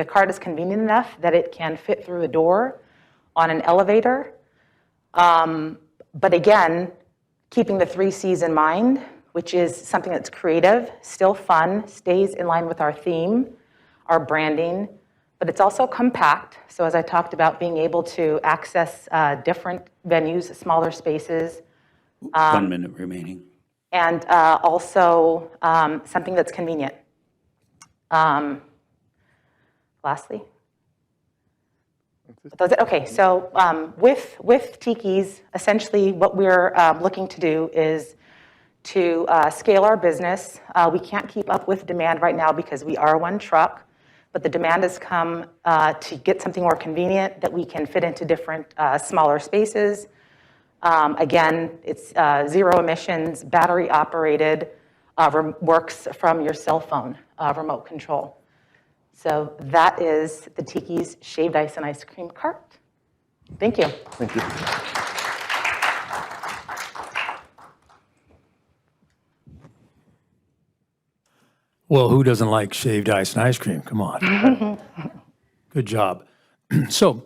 cart is convenient enough that it can fit through a door on an elevator. But again, keeping the 3 C's in mind, which is something that's creative, still fun, stays in line with our theme, our branding, but it's also compact. So as I talked about, being able to access different venues, smaller spaces. 1 minute remaining. And also something that's convenient. Lastly. Okay, so with Tiki's, essentially what we're looking to do is to scale our business. We can't keep up with demand right now because we are one truck, but the demand has come to get something more convenient that we can fit into different smaller spaces. Again, it's 0 emissions, battery operated, works from your cell phone, remote control. So that is the Tiki's Shaved Ice and Ice Cream Cart. Thank you. Thank you. Well, who doesn't like shaved ice and ice cream? Come on. Good job. So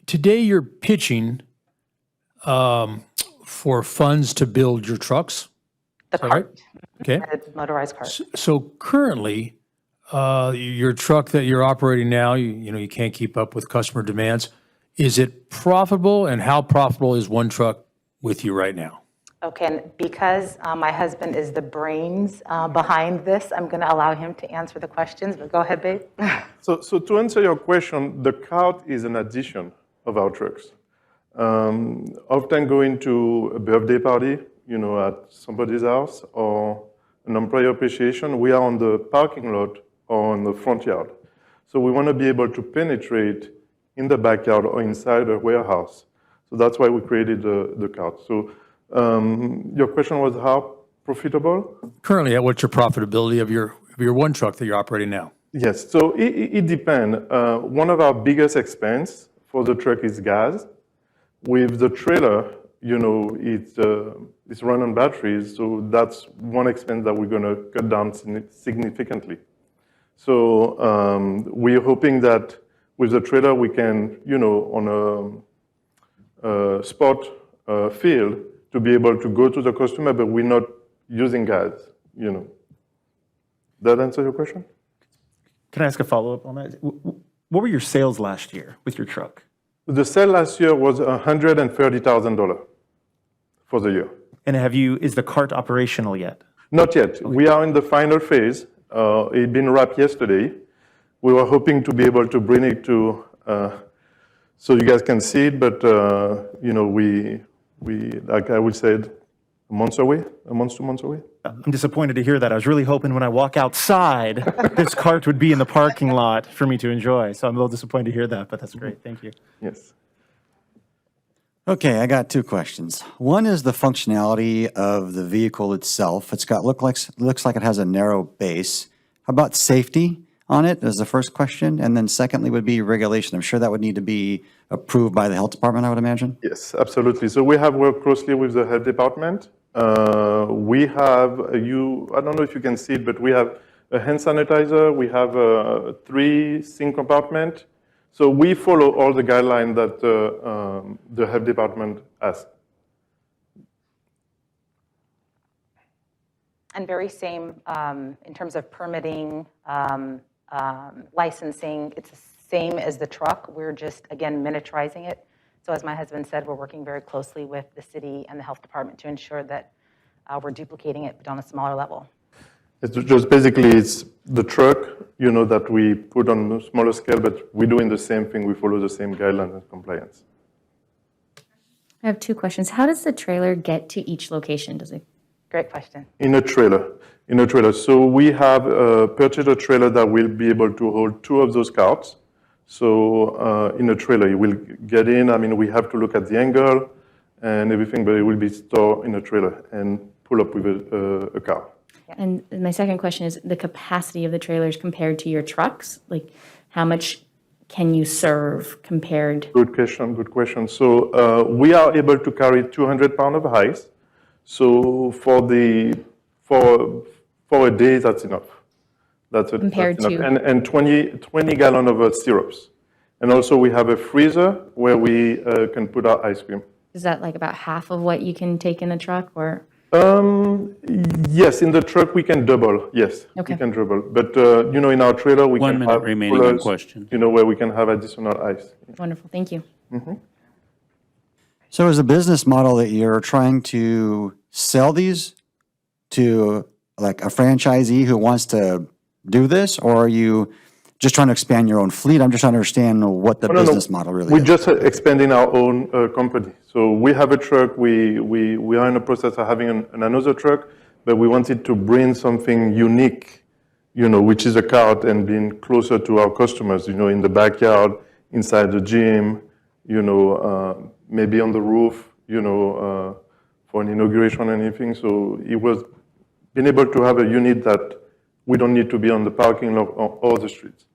today you're pitching for funds to build your trucks? The cart. Okay. The motorized cart. So currently, your truck that you're operating now, you can't keep up with customer demands. Is it profitable, and how profitable is one truck with you right now? Okay, and because my husband is the brains behind this, I'm going to allow him to answer the questions, but go ahead, babe. So to answer your question, the cart is an addition of our trucks. Often going to a birthday party, at somebody's house, or an employee appreciation, we are on the parking lot or on the front yard. So we want to be able to penetrate in the backyard or inside a warehouse. So that's why we created the cart. So your question was how profitable? Currently, what's your profitability of your one truck that you're operating now? Yes, so it depends. One of our biggest expense for the truck is gas. With the trailer, it's run on batteries, so that's one expense that we're going to cut down significantly. So we're hoping that with the trailer, we can, on a spot field, to be able to go to the customer, but we're not using gas, That answer your question? Can I ask a follow-up on that? What were your sales last year with your truck? The sale last year was $130,000 for the year. And is the cart operational yet? Not yet. We are in the final phase. It's been wrapped yesterday. We were hoping to be able to bring it to, so you guys can see it, but we like I would say, a month, 2 months away. I'm disappointed to hear that. I was really hoping when I walk outside, this cart would be in the parking lot for me to enjoy. So I'm a little disappointed to hear that, but that's great. Thank you. Yes. Okay, I got two questions. One is the functionality of the vehicle itself. Looks like it has a narrow base. How about safety on it is the first question. And then secondly would be regulation. I'm sure that would need to be approved by the health department, I would imagine. Yes, absolutely. So we have worked closely with the health department. We have, I don't know if you can see it, but we have a hand sanitizer. We have 3 sink compartment. So we follow all the guidelines that the health department asks. And very same in terms of permitting, licensing, it's the same as the truck. We're just, again, miniaturizing it. So as my husband said, we're working very closely with the city and the health department to ensure that we're duplicating it, but on a smaller level. It's just basically, it's the truck, that we put on a smaller scale, but we're doing the same thing. We follow the same guidelines and compliance. I have 2 questions. How does the trailer get to each location? Does it? Great question. In a trailer. So we have purchased a trailer that will be able to hold 2 of those carts. So in a trailer, you will get in. I mean, we have to look at the angle and everything, but it will be stored in a trailer and pull up with a car. And my second question is the capacity of the trailers compared to your trucks. Like, how much can you serve compared? Good question. So we are able to carry 200 pounds of ice. So for a day, that's enough. That's Compared enough. to? And 20 gallons of syrups. And also we have a freezer where we can put our ice cream. Is that like about half of what you can take in a truck, or? Yes, in the truck we can double. Yes, Okay. we can double. But in our trailer we 1 can minute have remaining on coolers, question. where we can have additional ice. Wonderful, thank you. So is the business model that you're trying to sell these to like a franchisee who wants to do this, or are you just trying to expand your own fleet? I'm just trying to understand what the business model really We're is. just expanding our own company. So we have a truck. We are in the process of having another truck, but we wanted to bring something unique, which is a cart, and being closer to our customers, in the backyard, inside the gym, maybe on the roof, for an inauguration or anything. So it was being able to have a unit that we don't need to be on the parking lot or the streets.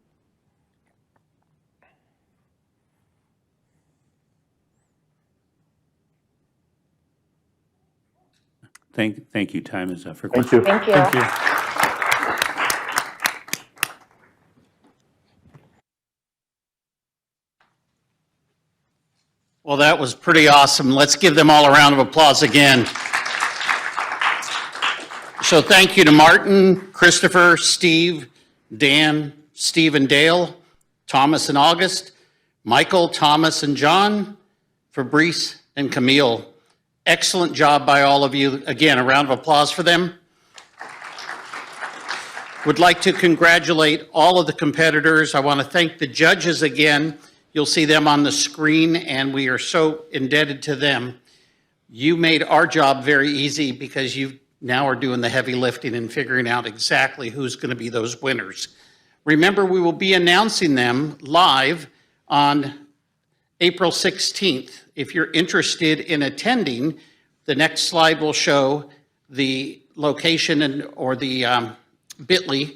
Thank you. Time is up for Thank questions. you. Thank you. Thank you. Well, that was pretty awesome. Let's give them all a round of applause again. So thank you to Martin, Christopher, Steve, Dan, Steve and Dale, Thomas and August, Michael, Thomas and John, Fabrice and Camille. Excellent job by all of you. Again, a round of applause for them. Would like to congratulate all of the competitors. I want to thank the judges again. You'll see them on the screen, and we are so indebted to them. You made our job very easy because you now are doing the heavy lifting and figuring out exactly who's going to be those winners. Remember, we will be announcing them live on April 16th. If you're interested in attending, the next slide will show the location or the bit.ly,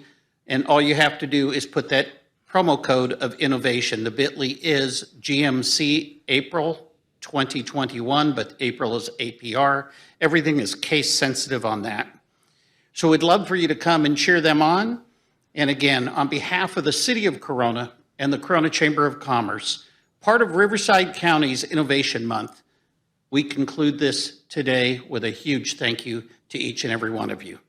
and all you have to do is put that promo code of innovation. The bit.ly is GMC April 2021, but April is APR. Everything is case sensitive on that. So we'd love for you to come and cheer them on. And again, on behalf of the City of Corona and the Corona Chamber of Commerce, part of Riverside County's Innovation Month, we conclude this today with a huge thank you to each and every one of you.